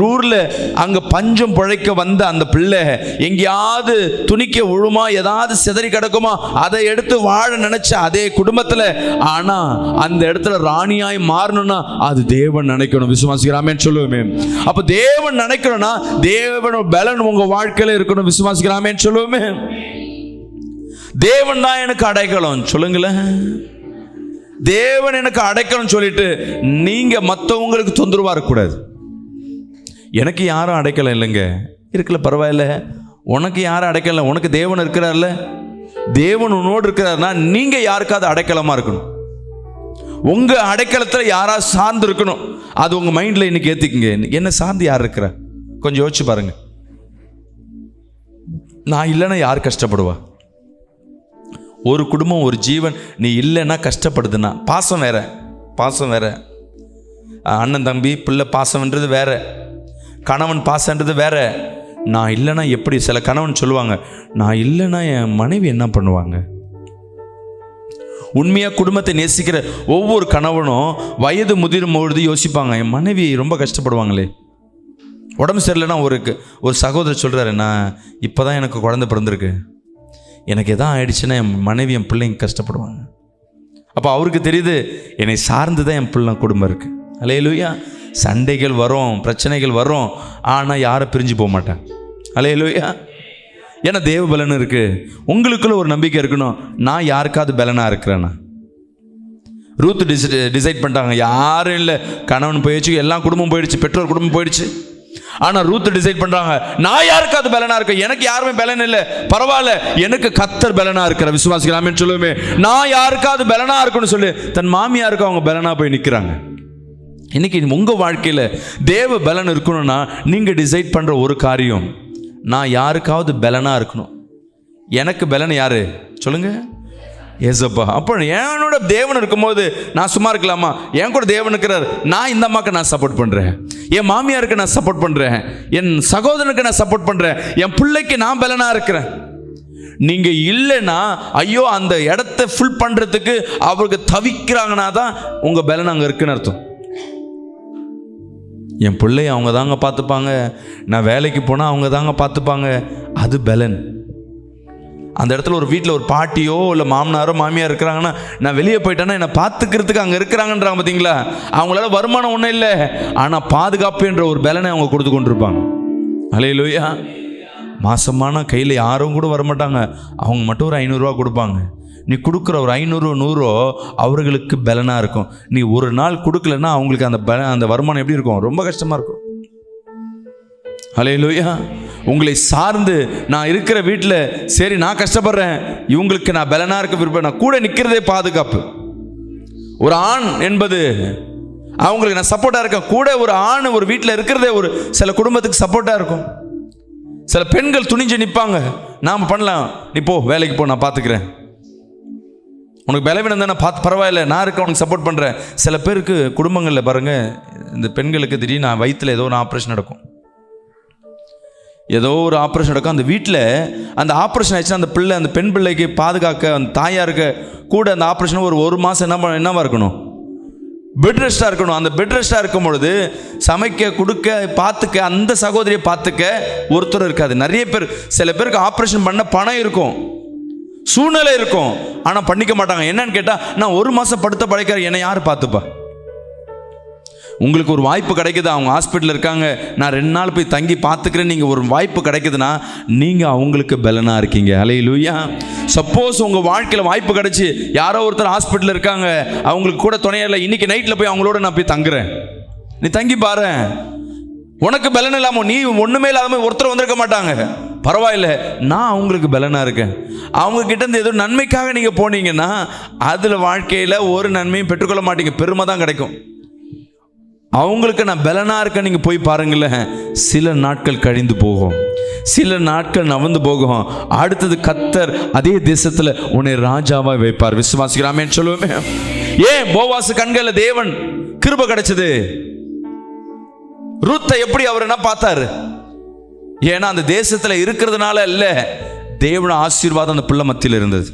ஊர்ல அங்க பஞ்சம் பிழைக்க வந்த அந்த பிள்ளை எங்கேயாவது துணிக்க விழுமா, ஏதாவது சிதறி கிடக்குமா, அதை எடுத்து வாழ நினைச்ச அதே குடும்பத்துல, ஆனா அந்த இடத்துல ராணியாய் மாறணும்னா அது தேவன் நினைக்கணும். விசுவாசிக்கிறாமேன்னு சொல்லுவோமே. அப்ப தேவன் நினைக்கணும்னா தேவனோட பலன் உங்க வாழ்க்கையில இருக்கணும். விசுவாசிக்கிறாமேன்னு சொல்லுவோமே. தேவன் தான் எனக்கு அடைக்கலம் சொல்லுங்களேன். தேவன் எனக்கு அடைக்கலம் சொல்லிட்டு நீங்க மற்றவங்களுக்கு தொந்தரவா இருக்கக்கூடாது. எனக்கு யாரும் அடைக்கலம் இல்லைங்க, இருக்கல பரவாயில்ல, உனக்கு யாரும் அடைக்கல, உனக்கு தேவன் இருக்கிறார்ல, தேவன் உன்னோடு இருக்கிறார்னா நீங்க யாருக்காவது அடைக்கலமா இருக்கணும். உங்க அடைக்கலத்துல யாராவது சார்ந்து இருக்கணும். அது உங்க மைண்ட்ல இன்னைக்கு ஏத்திக்குங்க. என்ன சார்ந்து யார் இருக்கிற கொஞ்சம் யோசிச்சு பாருங்க. நான் இல்லைன்னா யார் கஷ்டப்படுவா? ஒரு குடும்பம், ஒரு ஜீவன் நீ இல்லைன்னா கஷ்டப்படுதுன்னா பாசம் வேற, பாசம் வேற. அண்ணன் தம்பி பிள்ளை பாசம்ன்றது வேற, கணவன் பாசம்ன்றது வேற. நான் இல்லைன்னா எப்படி, சில கணவன் சொல்லுவாங்க, நான் இல்லைன்னா என் மனைவி என்ன பண்ணுவாங்க? உண்மையாக குடும்பத்தை நேசிக்கிற ஒவ்வொரு கணவனும் வயது முதிரும் பொழுது யோசிப்பாங்க, என் மனைவி ரொம்ப கஷ்டப்படுவாங்களே. உடம்பு சரியில்லைன்னா ஒரு சகோதரர் சொல்கிறாரு, நான் இப்போ தான் எனக்கு குழந்தை பிறந்திருக்கு, எனக்கு எதாவது ஆயிடுச்சுன்னா என் மனைவி என் பிள்ளைங்க கஷ்டப்படுவாங்க. அப்போ அவருக்கு தெரியுது என்னை சார்ந்து தான் என் பிள்ளை குடும்பம் இருக்குது. அல்லேலூயா. சண்டைகள் வரும், பிரச்சனைகள் வரும், ஆனால் யாரை பிரிஞ்சு போக மாட்டேன். அல்லேலூயா. ஏன்னா தேவ பலன் இருக்குது. உங்களுக்குள்ள ஒரு நம்பிக்கை இருக்கணும், நான் யாருக்காவது பலனாக இருக்கிறேன்னா. ரூத் டிசைட் பண்ணிட்டாங்க, யாரும் இல்லை, கணவன் போயிடுச்சு, எல்லா குடும்பம் போயிடுச்சு, பெற்றோர் குடும்பம் போயிடுச்சு. ஆனால் ரூத் டிசைட் பண்றாங்க, நான் யாருக்காவது பலனா இருக்கேன், எனக்கு யாருமே பலன் இல்லை, பரவாயில்ல, எனக்கு கர்த்தர் பலனா இருக்கிற. விசுவாசிக்கலாமே சொல்லுவேன். நான் யாருக்காவது பலனா இருக்குன்னு சொல்லி தன் மாமியாருக்கு அவங்க பலனா போய் நிற்கிறாங்க. இன்னைக்கு உங்க வாழ்க்கையில் தேவ பலன் இருக்கணும்னா நீங்க டிசைட் பண்ற ஒரு காரியம், நான் யாருக்காவது பலனா இருக்கணும். எனக்கு பலன் யாரு சொல்லுங்க? ஏசப்பா. அப்போ என்னோட தேவன் இருக்கும்போது நான் சும்மா இருக்கலாமா? என் கூட தேவன் இருக்கிறார், நான் இந்த அம்மாவுக்கு நான் சப்போர்ட் பண்ணுறேன், என் மாமியாருக்கு நான் சப்போர்ட் பண்ணுறேன், என் சகோதரனுக்கு நான் சப்போர்ட் பண்ணுறேன், என் பிள்ளைக்கு நான் பலனாக இருக்கிறேன். நீங்கள் இல்லைன்னா ஐயோ அந்த இடத்த ஃபுல் பண்ணுறதுக்கு அவருக்கு தவிக்கிறாங்கன்னா தான் உங்கள் பலன் அங்கே இருக்குன்னு அர்த்தம். என் பிள்ளைய அவங்க தாங்க பார்த்துப்பாங்க, நான் வேலைக்கு போனால் அவங்க தாங்க பார்த்துப்பாங்க, அது பலன். அந்த இடத்துல ஒரு வீட்டில் ஒரு பாட்டியோ இல்லை மாமனாரோ மாமியார் இருக்கிறாங்கன்னா, நான் வெளியே போயிட்டேன்னா என்னை பார்த்துக்கிறதுக்கு அங்கே இருக்கிறாங்கன்றாங்க. பார்த்தீங்களா? அவங்களால வருமானம் ஒன்றும் இல்லை, ஆனால் பாதுகாப்பு என்ற ஒரு பலனை அவங்க கொடுத்து கொண்டிருப்பாங்க. அல்லேலூயா. மாசமான கையில் யாரும் கூட வரமாட்டாங்க, அவங்க மட்டும் ஒரு 500 ரூபா கொடுப்பாங்க. நீ கொடுக்குற ஒரு 500 100 அவர்களுக்கு பலனாக இருக்கும். நீ ஒரு நாள் கொடுக்கலன்னா அவங்களுக்கு அந்த வருமானம் எப்படி இருக்கும்? ரொம்ப கஷ்டமாக இருக்கும். அல்லேலூயா. உங்களை சார்ந்து நான் இருக்கிற வீட்டில் சரி நான் கஷ்டப்படுறேன், இவங்களுக்கு நான் பலனாக இருக்க விருப்பம், நான் கூட நிற்கிறதே பாதுகாப்பு. ஒரு ஆண் என்பது அவங்களுக்கு நான் சப்போர்ட்டாக இருக்கேன். கூட ஒரு ஆண் ஒரு வீட்டில் இருக்கிறதே ஒரு சில குடும்பத்துக்கு சப்போர்ட்டாக இருக்கும். சில பெண்கள் துணிஞ்சு நிற்பாங்க, நாம் பண்ணலாம், நீ போ வேலைக்கு போ, நான் பார்த்துக்கிறேன், உனக்கு பலவீனம் தானே, பார்த்து பரவாயில்ல, நான் இருக்க உனக்கு சப்போர்ட் பண்ணுறேன். சில பேருக்கு குடும்பங்களில் பாருங்கள், இந்த பெண்களுக்கு திடீர்னு வயிற்றில் ஏதோ ஒரு ஆப்ரேஷன் நடக்கும், ஏதோ ஒரு ஆப்ரேஷன் நடக்கும். அந்த வீட்டில் அந்த ஆப்ரேஷன் ஆயிடுச்சுன்னா அந்த பிள்ளை, அந்த பெண் பிள்ளைக்கு பாதுகாக்க அந்த தாயாருக்கு கூட அந்த ஆப்ரேஷன் ஒரு மாதம் என்னவா இருக்கணும்? பெட் ரெஸ்ட்டாக இருக்கணும். அந்த பெட் ரெஸ்ட்டாக இருக்கும் பொழுது சமைக்க கொடுக்க பார்த்துக்க அந்த சகோதரியை பார்த்துக்க ஒருத்தர் இருக்காது. நிறைய பேர், சில பேருக்கு ஆப்ரேஷன் பண்ண பணம் இருக்கும், சூழ்நிலை இருக்கும், ஆனால் பண்ணிக்க மாட்டாங்க. என்னன்னு கேட்டால், நான் 1 மாதம் படுத்த படைக்கிற என்னை யார் பார்த்துப்பா? உங்களுக்கு ஒரு வாய்ப்பு கிடைக்குது, அவங்க ஹாஸ்பிட்டலில் இருக்காங்க, நான் 2 நாள் போய் தங்கி பார்த்துக்கிறேன், நீங்கள் ஒரு வாய்ப்பு கிடைக்குதுன்னா நீங்கள் அவங்களுக்கு பலனாக இருக்கீங்க. அல்லேலூயா. சப்போஸ் உங்கள் வாழ்க்கையில் வாய்ப்பு கிடைச்சி யாரோ ஒருத்தர் ஹாஸ்பிட்டலில் இருக்காங்க, அவங்களுக்கு கூட துணையில்லை, இன்றைக்கி நைட்டில் போய் அவங்களோட நான் போய் தங்குறேன், நீ தங்கி பாரு, உனக்கு பலன் இல்லாமல் நீ ஒன்றுமே இல்லாமல் ஒருத்தர் வந்திருக்க மாட்டாங்க, பரவாயில்ல, நான் அவங்களுக்கு பலனாக இருக்கேன். அவங்க கிட்டேருந்து ஏதோ நன்மைக்காக நீங்கள் போனீங்கன்னா அதில் வாழ்க்கையில் ஒரு நன்மையும் பெற்றுக்கொள்ள மாட்டீங்க, பெருமை தான் கிடைக்கும். அவங்களுக்கு நான் பலனாக இருக்கேன், நீங்கள் போய் பாருங்களேன், சில நாட்கள் கழிந்து போகும், சில நாட்கள் நவந்து போகும், அடுத்தது கர்த்தர் அதே தேசத்தில் உன்னை ராஜாவாக வைப்பார். விசுவாசிக்கிறாமேன்னு சொல்லுவேன். ஏன் போவாசு கண்களில் தேவன் கிருபை கிடைச்சது? ரூத்தை எப்படி அவர் என்ன பார்த்தாரு? ஏன்னா அந்த தேசத்துல இருக்கிறதுனால இல்ல, தேவன ஆசீர்வாதம் அந்த பிள்ளை மத்தியில் இருந்தது.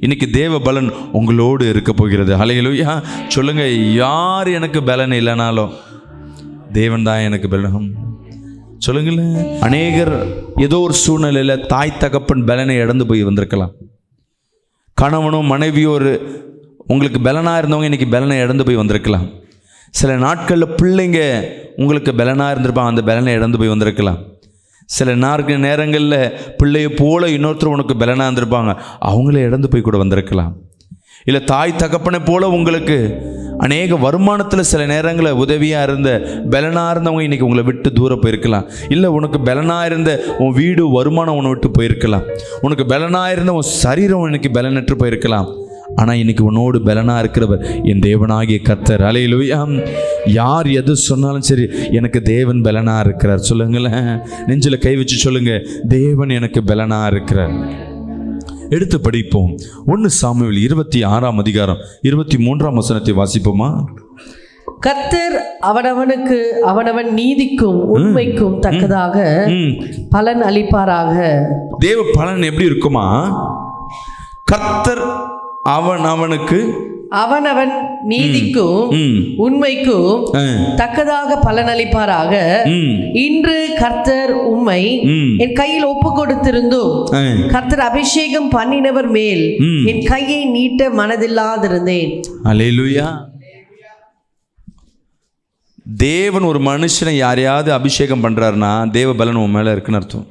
இன்னைக்கு தேவ பலன் உங்களோடு இருக்க போகிறது. ஹல்லேலூயா. சொல்லுங்க, யார் எனக்கு பலன் இல்லைனாலும் தேவன் தான் எனக்கு பலன். சொல்லுங்களேன். அநேகர் ஏதோ ஒரு சூழ்நிலையில தாய் தகப்பன் பலனை இழந்து போய் வந்திருக்கலாம். கணவனும் மனைவியோ உங்களுக்கு பலனா இருந்தவங்க இன்னைக்கு பலனை இழந்து போய் வந்திருக்கலாம். சில நாட்களில் பிள்ளைங்க உங்களுக்கு பலனாக இருந்திருப்பாங்க, அந்த பலனை இழந்து போய் வந்திருக்கலாம். சில நேரங்களில் பிள்ளையை போல இன்னொருத்தர் உனக்கு பலனாக இருந்திருப்பாங்க, அவங்கள இழந்து போய் கூட வந்திருக்கலாம். இல்லை தாய் தகப்பனை போல உங்களுக்கு அநேக வருமானத்தில் சில நேரங்களில் உதவியாக இருந்த பலனாக இருந்தவங்க இன்றைக்கி உங்களை விட்டு தூரம் போயிருக்கலாம். இல்லை உனக்கு பலனாக இருந்த உன் வீடு வருமானம் உன்னை விட்டு போயிருக்கலாம். உனக்கு பலனாக இருந்த உன் சரீரம் இன்னைக்கு பலனற்று போயிருக்கலாம். ஆனால் இன்னைக்கு உன்னோடு பலனாக இருக்கிறவர் என் தேவனாகிய கர்த்தர். அல்லேலூயா. யார் எது சொன்னாலும் சரி, எனக்கு தேவன் பலனாக இருக்கிறார். சொல்லுங்களேன், நெஞ்சில் கை வச்சு சொல்லுங்க, தேவன் எனக்கு பலனாக இருக்கிறார். எடுத்து படிப்போம். 1 சாமுவேல் 26ஆம் அதிகாரம் 23ஆம் வசனத்தை வாசிப்போமா? கர்த்தர் அவனவனுக்கு அவனவன் நீதிக்கும் உண்மைக்கும் தக்கதாக பலன் அளிப்பாராக. தேவ பலன் எப்படி இருக்குமா? கர்த்தர் அவனவனுக்கு அவனவன் நீதிக்கும் உண்மைக்கும் தக்கதாக பலனளிப்பாராக. இன்று கர்த்தர் உம்மை என் கையில் ஒப்பு கொடுத்திருந்தும் கர்த்தர் அபிஷேகம் பண்ணினவர் மேல் என் கையை நீட்ட மனதில்லாதிருந்தேன். அல்லேலூயா. தேவன் ஒரு மனுஷனை யாரையாவது அபிஷேகம் பண்றாருன்னா தேவ பலன் உன் மேல இருக்குன்னு அர்த்தம்.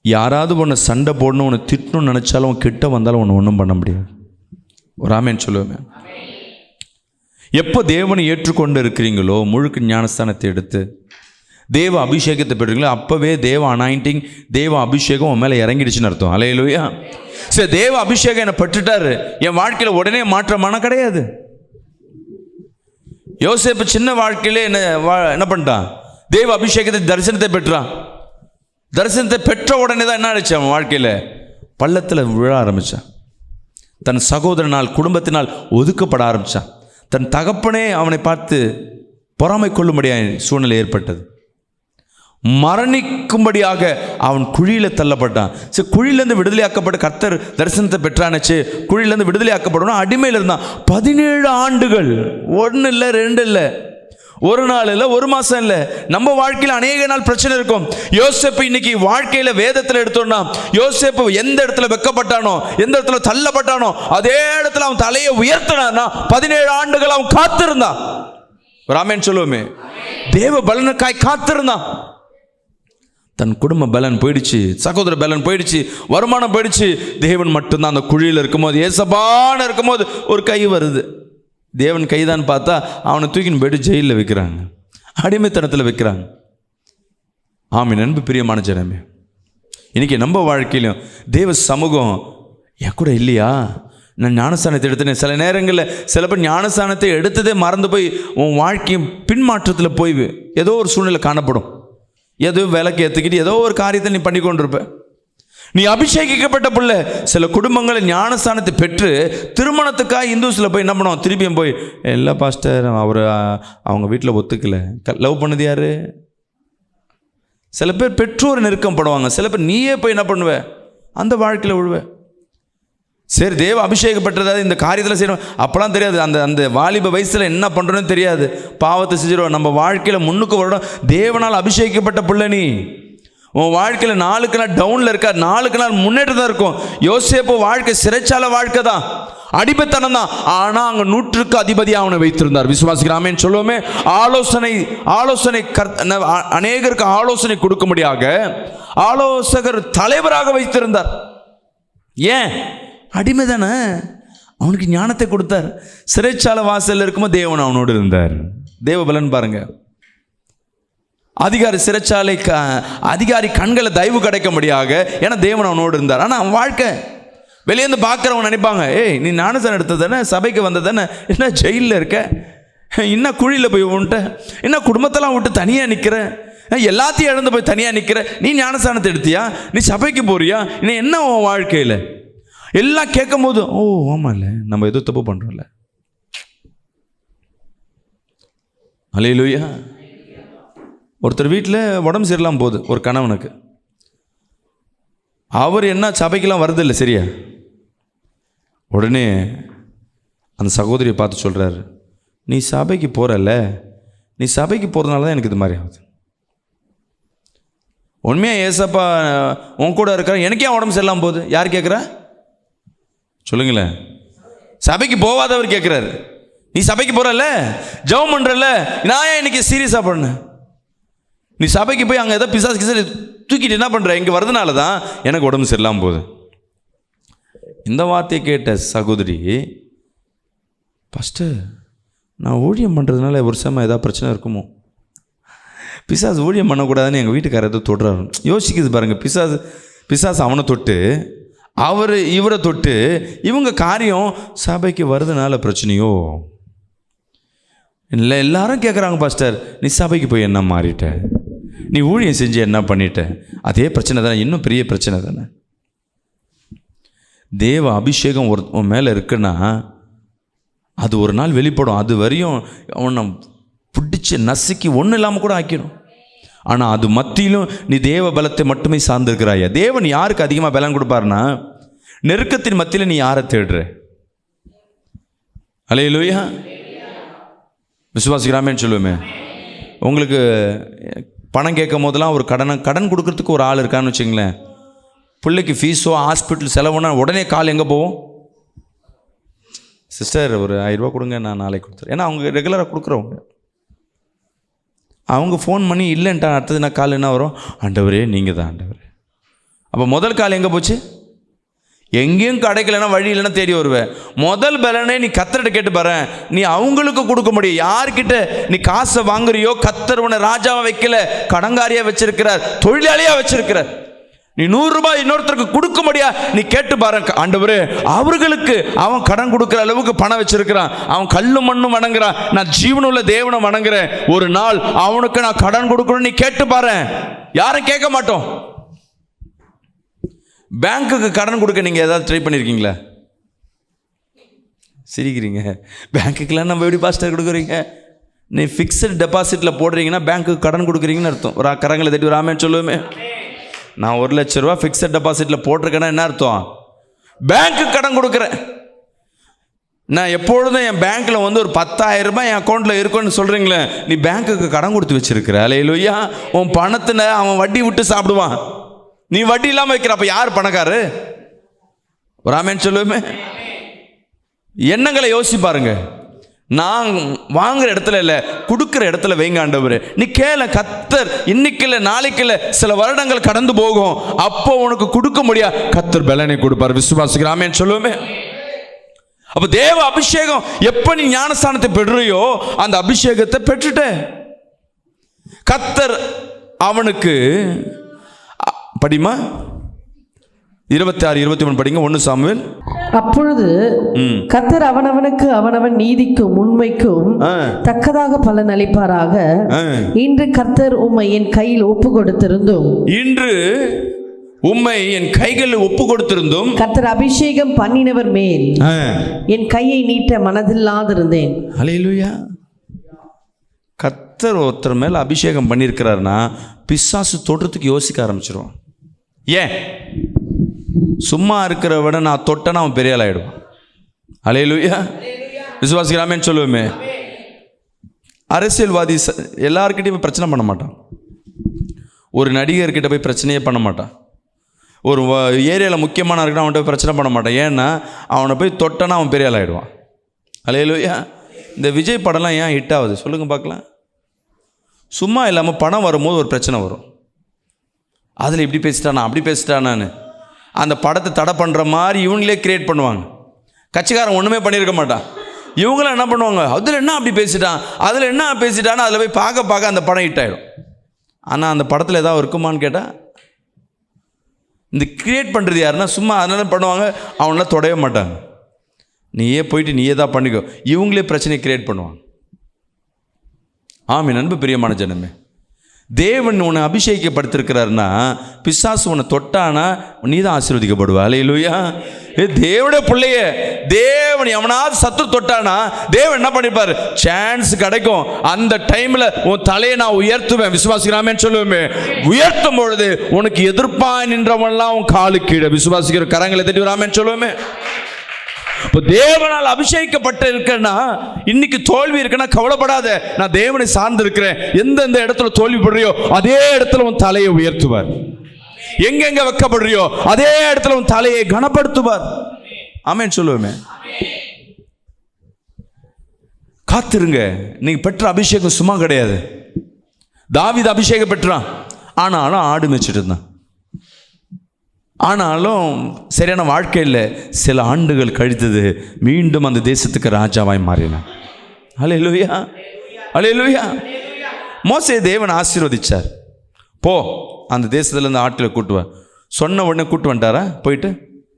யாராவது உன்னை சண்டை போடணும், உன்னை திட்டணும்னு நினைச்சாலும் உன் கிட்ட வந்தாலும் உன்னை ஒன்றும் பண்ண முடியாது. ஒரு ஆமேன் சொல்லுவேன். எப்போ தேவனை ஏற்றுக்கொண்டு இருக்கிறீங்களோ, முழுக்க ஞானஸ்தானத்தை எடுத்து தேவ அபிஷேகத்தை பெறுறீங்களோ, அப்போவே தேவ அனாயிண்டிங், தேவ அபிஷேகம் உன் மேலே இறங்கிடுச்சுன்னு அர்த்தம். அல்லேலூயா. சரி, தேவ அபிஷேகம் என்னை பெற்றுட்டாரு, என் வாழ்க்கையில் உடனே மாற்றமான கிடையாது. யோசேப்பு சின்ன வாழ்க்கையிலே என்ன பண்ணிட்டான்? தேவ அபிஷேகத்தை தரிசனத்தை பெற்றான். தரிசனத்தை பெற்ற உடனே தான் என்ன ஆச்சு? அவன் வாழ்க்கையில் பள்ளத்தில் விழ ஆரம்பித்தான். தன் சகோதரனால் குடும்பத்தினால் ஒதுக்கப்பட ஆரம்பித்தான். தன் தகப்பனே அவனை பார்த்து பொறாமை கொள்ளும்படியாக சூழ்நிலை ஏற்பட்டது. மரணிக்கும்படியாக அவன் குழியில் தள்ளப்பட்டான். சரி, குழியிலேருந்து விடுதலையாக்கப்பட்ட கர்த்தர் தரிசனத்தை பெற்றானச்சு. குழியிலேருந்து விடுதலையாக்கப்படணும், அடிமையில் இருந்தான் 17 ஆண்டுகள். 1 இல்லை 2 இல்லை, 1 நாள் இல்லை, 1 மாதம் இல்லை. நம்ம வாழ்க்கையில் அநேக நாள் பிரச்சனை இருக்கும். யோசேப்பு இன்னைக்கு வாழ்க்கையில் வேதத்தில் எடுத்தோம்னா, யோசேப்பு எந்த இடத்துல வெக்கப்பட்டானோ, எந்த இடத்துல தள்ளப்பட்டானோ, அதே இடத்துல அவன் தலையை உயர்த்தினான்னா 17 ஆண்டுகள் அவன் காத்திருந்தான். ராமேன் சொல்லுவோமே, தேவ பலனுக்காய் காத்திருந்தான். தன் குடும்ப பலன் போயிடுச்சு, சகோதர பலன் போயிடுச்சு, வருமானம் போயிடுச்சு. தேவன் மட்டும்தான். அந்த குழியில் இருக்கும்போது, ஏசபான இருக்கும்போது ஒரு கை வருது. தேவன் கைதான் பார்த்தா அவனை தூக்கின்னு போய்ட்டு ஜெயிலில் வைக்கிறாங்க, அடிமைத்தனத்தில் வைக்கிறாங்க. ஆமீன். அன்பு பிரியமான ஜனமே, இன்னைக்கு நம்ம வாழ்க்கையிலும் தேவ சமூகம் என் கூட இல்லையா? நான் ஞானஸ்தானத்தை எடுத்தேன். சில நேரங்களில் சில பேர் ஞானஸ்தானத்தை எடுத்ததே மறந்து போய் உன் வாழ்க்கையும் பின்மாற்றத்தில் போய் ஏதோ ஒரு சூழ்நிலை காணப்படும். ஏதோ விலைக்கு ஏற்றுக்கிட்டு ஏதோ ஒரு காரியத்தை நீ பண்ணி கொண்டிருப்ப. நீ அபிஷேகிக்கப்பட்ட பிள்ளை. சில குடும்பங்களை ஞானஸ்தானத்தை பெற்று திருமணத்துக்காக இந்துஸில் போய் என்ன பண்ணுவோம்? திருப்பியும் போய், இல்லை பாஸ்டர், அவங்க வீட்டில் ஒத்துக்கலை. லவ் பண்ணது யாரு? சில பேர் பெற்றோர் நெருக்கம் படுவாங்க. சில பேர் நீயே போய் என்ன பண்ணுவ? அந்த வாழ்க்கையில் விழுவ. சரி, தேவ அபிஷேகப்பட்டதாவது இந்த காரியத்தில் செய்யணும் அப்போலாம் தெரியாது. அந்த வாலிப வயசில் என்ன பண்ணுறோன்னு தெரியாது, பாவத்தை செஞ்சிடுவோம். நம்ம வாழ்க்கையில் முன்னுக்கு வரணும். தேவனால் அபிஷேகிக்கப்பட்ட பிள்ளை நீ. உன் வாழ்க்கையில் 4 நாள் டவுனில் இருக்கா, 4 நாள் முன்னேற்றம் தான் இருக்கும். யோசேப்பு வாழ்க்கை சிறைச்சாலை வாழ்க்கை தான், அடிமைத்தனம் தான். ஆனால் அங்கே 100க்கு அதிபதியாக அவனை வைத்திருந்தார். விசுவாசிக்கிறாமேன்னு சொல்லுவோமே. ஆலோசனை அநேகருக்கு ஆலோசனை கொடுக்கும்படியாக ஆலோசகர் தலைவராக வைத்திருந்தார். ஏன்? அடிமை தானே, அவனுக்கு ஞானத்தை கொடுத்தார். சிறைச்சாலை வாசலில் இருக்கும்போது தேவன் அவனோடு இருந்தார். தேவ பலன் பாருங்க. அதிகாரி கண்களை தயவு கிடைக்கும்படியாக, ஏன்னா தேவன் அவனோடு இருந்தார். ஆனால் அவன் வாழ்க்கை வெளியேந்து பார்க்குறவங்க நினைப்பாங்க, ஏய் நீ ஞானஸ்தானம் எடுத்தது தானே, சபைக்கு வந்தது தானே, என்ன ஜெயிலில் இருக்க, இன்னும் குழியில் போய் விட்ட, இன்னும் குடும்பத்தெல்லாம் விட்டு தனியாக நிற்கிற, எல்லாத்தையும் இழந்து போய் தனியாக நிற்கிற, நீ ஞானஸ்தானத்தை எடுத்தியா, நீ சபைக்கு போறியா, இன்னும் என்ன உன் வாழ்க்கையில் எல்லாம் கேட்கும் போது, ஓ ஆமாம், இல்லை நம்ம எதுவும் தப்பு பண்ணுறோம்ல. அல்லேலூயா. ஒருத்தர் வீட்டில் உடம்பு சரியில்லாமல் போகுது, ஒரு கணவனுக்கு. அவர் என்ன சபைக்கெல்லாம் வருதில்லை, சரியா? உடனே அந்த சகோதரியை பார்த்து சொல்கிறாரு, நீ சபைக்கு போகிறல்ல, நீ சபைக்கு போகிறதுனால தான் எனக்கு இது மாதிரி ஆகுது. உண்மையாக ஏசப்பா உன் கூட இருக்கிற, எனக்கே உடம்பு சரியில்லாமல் போகுது. யார் கேட்குறா சொல்லுங்களேன்? சபைக்கு போகாதவர் கேட்குறாரு. நீ சபைக்கு போகிறல்ல, ஜெபம் பண்ணுறல்ல, நான் ஏன் இன்னைக்கு சீரியஸாக பண்ணேன்? நீ சபைக்கு போய் அங்கே ஏதோ பிசாசு கிசாசு தூக்கிட்டு என்ன பண்ணுற? இங்கே வரதுனால தான் எனக்கு உடம்பு சரியில்லாமல் போகுது. இந்த வார்த்தையை கேட்ட சகோதரி, ஃபஸ்ட்டு நான் ஊழியம் பண்ணுறதுனால ஒரு சமயம் ஏதாவது பிரச்சனை இருக்குமோ, பிசாசு ஊழியம் பண்ணக்கூடாதுன்னு எங்கள் வீட்டுக்காரர் ஏதோ தொடுறாரு. யோசிக்குது பாருங்கள். பிசாசு அவனை தொட்டு, அவர் இவரை தொட்டு, இவங்க காரியம் சபைக்கு வருதுனால பிரச்சனையோ இல்லை. எல்லாரும் கேட்குறாங்க, பாஸ்டர் நீ சபைக்கு போய் என்ன மாறிட்ட, நீ ஊழியம் செஞ்சு என்ன பண்ணிட்ட? அதே பிரச்சனை தானே, இன்னும் பெரிய பிரச்சனை தானே. தேவ அபிஷேகம் ஒரு மேலே இருக்குன்னா அது ஒரு நாள் வெளிப்படும். அது வரையும் அவனை பிடிச்சி நசுக்கி ஒன்றும் இல்லாமல் கூட ஆக்கிடும். ஆனால் அது மத்தியிலும் நீ தேவ பலத்தை மட்டுமே சார்ந்திருக்கிறாயா? தேவன் யாருக்கு அதிகமாக பலம் கொடுப்பாருன்னா, நெருக்கத்தின் மத்தியில் நீ யாரை தேடுற? அல்லேலூயா. விசுவாசிக்கிறாமேன்னு சொல்லுவோமே. உங்களுக்கு பணம் கேட்கும் போதெல்லாம் ஒரு கடன் கொடுக்கறதுக்கு ஒரு ஆள் இருக்கான்னு வச்சுங்களேன். பிள்ளைக்கு ஃபீஸோ ஹாஸ்பிட்டல் செலவுனா உடனே கால் எங்கே போவோம்? சிஸ்டர் ஒரு 1000 ரூபா கொடுங்க, நான் நாளைக்கு கொடுத்துறேன். ஏன்னா அவங்க ரெகுலராக கொடுக்குறவங்க. அவங்க ஃபோன் பண்ணி இல்லைன்ட்டா அடுத்தது நான் கால் என்ன வரும்? ஆண்டவரே நீங்கள் தான் ஆண்டவரே. அப்போ முதல் கால் எங்கே போச்சு? எங்கேயும் கிடைக்கலன்னா வழி இல்லைன்னா தேடி வருவேன். முதல் பலனே நீ கத்தர்கிட்ட கேட்டு பாரு. நீ அவங்களுக்கு கொடுக்க முடியும். யார்கிட்ட நீ காசை வாங்குறியோ, கத்தர் உன்னை ராஜாவை வைக்கல, கடங்காரியாக வச்சிருக்கிறார், தொழிலாளியாக வச்சிருக்கிறார். நீ 100 ரூபாய் இன்னொருத்தருக்கு கொடுக்க முடியா, நீ கேட்டு பாரு. ஆண்டவரே அவர்களுக்கு அவன் கடன் கொடுக்குற அளவுக்கு பணம் வச்சிருக்கிறான், அவன் கல்லு மண்ணும் வணங்குறான், நான் ஜீவனுள்ள தேவனை வணங்குறேன், ஒரு நாள் அவனுக்கு நான் கடன் கொடுக்கணும். நீ கேட்டு பாரு. யாரும் கேட்க மாட்டோம். பேங்க்குக்கு கடன் கொடுக்க நீங்கள் ஏதாவது ட்ரை பண்ணியிருக்கீங்களா? சிரிக்கிறீங்க. பேங்க்குக்கெலாம் நம்ம எப்படி பாஸ்டர் கொடுக்குறீங்க? நீ ஃபிக்ஸட் டெபாசிட்டில் போடுறீங்கன்னா பேங்க்குக்கு கடன் கொடுக்குறீங்கன்னு அர்த்தம். ஒரு கரங்களை தட்டி ஒரு ஆமேன்னு சொல்லுவோமே. நான் 1 லட்ச ரூபா ஃபிக்ஸட் டெபாசிட்டில் போட்டிருக்கேன்னா என்ன அர்த்தம்? பேங்க்குக்கு கடன் கொடுக்குறேன். நான் எப்பொழுதும் என் பேங்க்கில் ஒரு 10,000 ரூபாய் என் அக்கௌண்ட்டில் இருக்குன்னு சொல்கிறீங்களே, நீ பேங்க்குக்கு கடன் கொடுத்து வச்சிருக்கிற. அல்லேலூயா. உன் பணத்தை அவன் வட்டி விட்டு சாப்பிடுவான், நீ வட்டி இல்லாமல் வைக்கிற. அப்போ யார் பணக்காரு? ஒரு ஆமேன்னு சொல்லுவோமே. எண்ணங்களை யோசி பாருங்க. நான் வாங்குற இடத்துல இல்லை, கொடுக்குற இடத்துல வைங்க ஆண்டவரே. நீ கேள, கத்தர் இன்னைக்கு இல்லை நாளைக்கு இல்லை, சில வருடங்கள் கடந்து போகும், அப்போ உனக்கு கொடுக்க முடியா, கத்தர் பலனை கொடுப்பார். விசுவாசிக்கிறாமேன்னு சொல்லுவோமே. அப்போ தேவ அபிஷேகம் எப்போ நீ ஞானஸ்தானத்தை பெறுறியோ அந்த அபிஷேகத்தை பெற்றுட்ட. கத்தர் அவனுக்கு படிமா 26, 23 படிங்க. 1 சாமுவேல். அப்பொழுது கர்த்தர் அவனவனுக்கு அவனவன் நீதிக்கும் உண்மைக்கும் தக்கதாக பலன் அளிப்பாராக. இன்று கர்த்தர் உம்மை என் கையில் ஒப்பு கொடுத்திருந்தும், இன்று உம்மை என் கைகளில் ஒப்பு கொடுத்திருந்தும், கர்த்தர் அபிஷேகம் பண்ணினவர் மேல் என் கையை நீட்ட மனதில்லாதிருந்தேன். அல்லேலூயா. கர்த்தர் ஒருத்தர் மேல் அபிஷேகம் பண்ணியிருக்கிறாருன்னா பிசாசு தொடுறதுக்கு யோசிக்க ஆரம்பிச்சிருவான். ஏன்? சும்மா இருக்கிற விட நான் தொட்டனா அவன் பெரிய ஆள் ஆகிடுவான். அல்லேலூயா. விசுவாசிக்கிறாமேன்னு சொல்லுவோமே. அரசியல்வாதி எல்லாருக்கிட்டையும் பிரச்சனை பண்ண மாட்டான். ஒரு நடிகர்கிட்ட போய் பிரச்சனையே பண்ண மாட்டான். ஒரு ஏரியாவில் முக்கியமான இருக்குன்னா அவன்கிட்ட போய் பிரச்சனை பண்ண மாட்டான். ஏன்னா அவனை போய் தொட்டனா அவன் பெரிய ஆள் ஆகிடுவான். அல்லேலூயா. இந்த விஜய் படம்லாம் ஏன் ஹிட் ஆகுது சொல்லுங்கள் பார்க்கலாம்? சும்மா இல்லாமல் பணம் வரும்போது ஒரு பிரச்சனை வரும். அதில் இப்படி பேசிட்டானா அப்படி பேசிட்டானான்னு அந்த படத்தை தடை பண்ணுற மாதிரி இவங்களே கிரியேட் பண்ணுவாங்க. கட்சிக்காரன் ஒன்றுமே பண்ணியிருக்க மாட்டான். இவங்களும் என்ன பண்ணுவாங்க, அதில் என்ன அப்படி பேசிட்டான், அதில் என்ன பேசிட்டான்னு அதில் போய் பார்க்க அந்த படம் ஹிட் ஆகிடும். ஆனால் அந்த படத்தில் ஏதாவது இருக்குமான்னு கேட்டால், இந்த கிரியேட் பண்ணுறது யாருன்னா சும்மா அதனால பண்ணுவாங்க, அவங்களாம் தொடவே மாட்டாங்க. நீயே போயிட்டு நீயே தான் பண்ணிக்கோ, இவங்களே பிரச்சனையை கிரியேட் பண்ணுவாங்க. ஆமீன். அன்பு பிரியமான ஜனமே, தேவன் உன்னை அபிஷேகப்படுத்திருக்கிறாருன்னா பிசாசு உன்னை தொட்டானா நீ தான் ஆசீர்வதிக்கப்படுவ. அல்லேலூயா. தேவனுடைய பிள்ளைய தேவன் எவனாவது சத்து தொட்டானா தேவன் என்ன பண்ணிருப்பாரு, சான்ஸ் கிடைக்கும். அந்த டைம்ல உன் தலையை நான் உயர்த்துவேன், விசுவாசிக்கிறாமேன்னு சொல்லுவேன். உயர்த்தும் பொழுது உனக்கு எதிர்ப்பாய் நின்றவன்லாம் உன் காலு கீழே. விசுவாசிக்கிற கரங்களை தட்டி வராமேன்னு சொல்லுவேன். இப்போ தேவனால் அபிஷேகிக்கப்பட்ட இருக்கேன்னா, இன்னைக்கு தோல்வி இருக்குன்னா கவலைப்படாத, நான் தேவனை சார்ந்து இருக்கிறேன். எந்தெந்த இடத்துல தோல்வி படுறியோ அதே இடத்துல உன் தலையை உயர்த்துவார். எங்கெங்க வைக்கப்படுறியோ அதே இடத்துல உன் தலையை கனப்படுத்துவார். ஆமென் சொல்லுவேன். காத்திருங்க. நீங்க பெற்ற அபிஷேகம் சும்மா கிடையாது. தாவீது அபிஷேகம் பெற்றான், ஆனாலும் ஆடு மேய்ச்சிட்டு இருந்தான். ஆனாலும் சரியான வாழ்க்கையில் சில ஆண்டுகள் கழித்தது, மீண்டும் அந்த தேசத்துக்கு ராஜாவாய் மாறினான். அல்லேலூயா, அல்லேலூயா. மோசே தேவன் ஆசீர்வதிச்சார். போ அந்த தேசத்துல இருந்து ஆட்களை கூட்டுவா. சொன்ன உடனே கூட்டு வந்துட்டாரா? போயிட்டு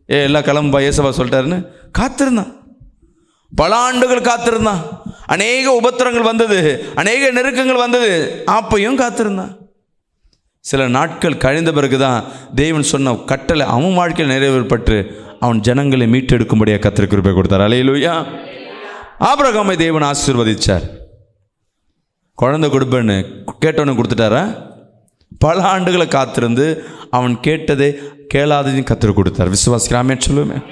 எல்லாம் கிளம்பா ஏசவா சொல்லிட்டாருன்னு காத்திருந்தான். பல ஆண்டுகள் காத்திருந்தான். அநேக உபத்திரங்கள் வந்தது, அநேக நெருக்கங்கள் வந்தது, அப்பையும் காத்திருந்தான். சில நாட்கள் கழிந்த பிறகுதான் தேவன் சொன்ன கட்டளை அவன் வாழ்க்கையில் நிறைவேறப்பட்டு அவன் ஜனங்களை மீட்டெடுக்கும்படியாக கர்த்தர் கிருபை கொடுத்தார். அல்லேலூயா. ஆபிரகாமை தேவன் ஆசீர்வதிச்சார். குழந்தை கொடுப்பேன்னு கேட்டவனு கொடுத்துட்டாரா? பல ஆண்டுகளை காத்திருந்து அவன் கேட்டதை கேளாததையும் கர்த்தர் கொடுத்தார். விசுவாசிக்கிறாமே சொல்லுவேன்.